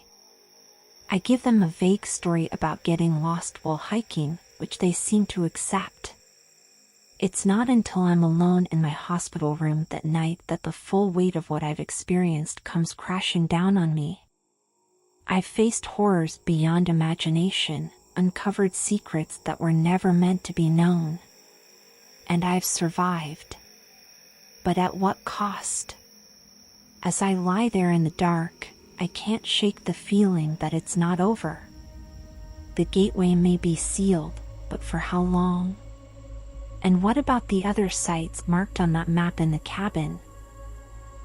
Speaker 1: I give them a vague story about getting lost while hiking, which they seem to accept. It's not until I'm alone in my hospital room that night that the full weight of what I've experienced comes crashing down on me. I've faced horrors beyond imagination, uncovered secrets that were never meant to be known. And I've survived. But at what cost? As I lie there in the dark, I can't shake the feeling that it's not over. The gateway may be sealed, but for how long? And what about the other sites marked on that map in the cabin?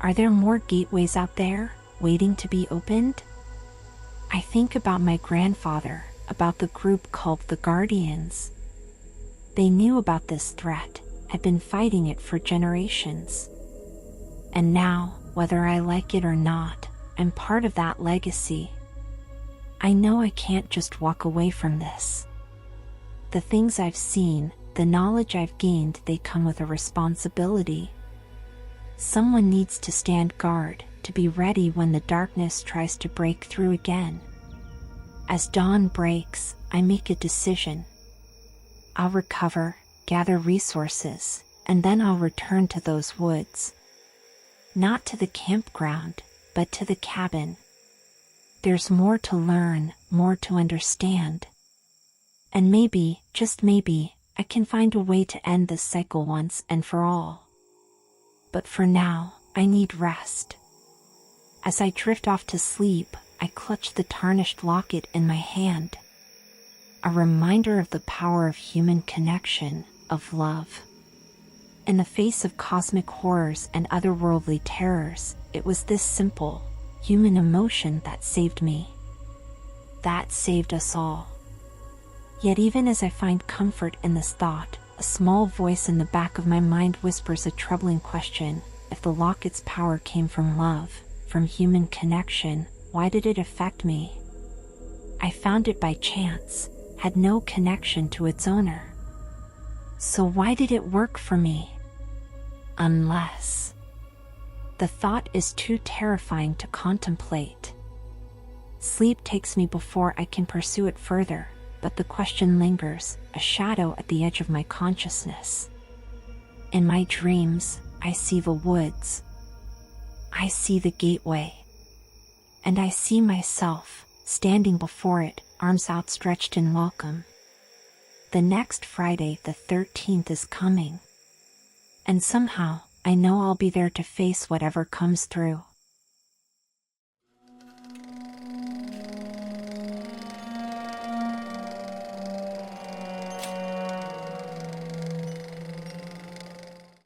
Speaker 1: Are there more gateways out there, waiting to be opened? I think about my grandfather, about the group called the Guardians. They knew about this threat, had been fighting it for generations. And now, whether I like it or not, I'm part of that legacy. I know I can't just walk away from this. The things I've seen, the knowledge I've gained, they come with a responsibility. Someone needs to stand guard, to be ready when the darkness tries to break through again. As dawn breaks, I make a decision. I'll recover, gather resources, and then I'll return to those woods. Not to the campground, but to the cabin. There's more to learn, more to understand. And maybe, just maybe, I can find a way to end this cycle once and for all. But for now, I need rest. As I drift off to sleep, I clutch the tarnished locket in my hand. A reminder of the power of human connection, of love. In the face of cosmic horrors and otherworldly terrors, it was this simple, human emotion that saved me. That saved us all. Yet even as I find comfort in this thought, a small voice in the back of my mind whispers a troubling question. If the locket's power came from love, from human connection, why did it affect me? I found it by chance, had no connection to its owner. So why did it work for me? Unless... The thought is too terrifying to contemplate. Sleep takes me before I can pursue it further, but the question lingers, a shadow at the edge of my consciousness. In my dreams, I see the woods. I see the gateway. And I see myself, standing before it, arms outstretched in welcome. The next Friday, the 13th, is coming. And somehow, I know I'll be there to face whatever comes through.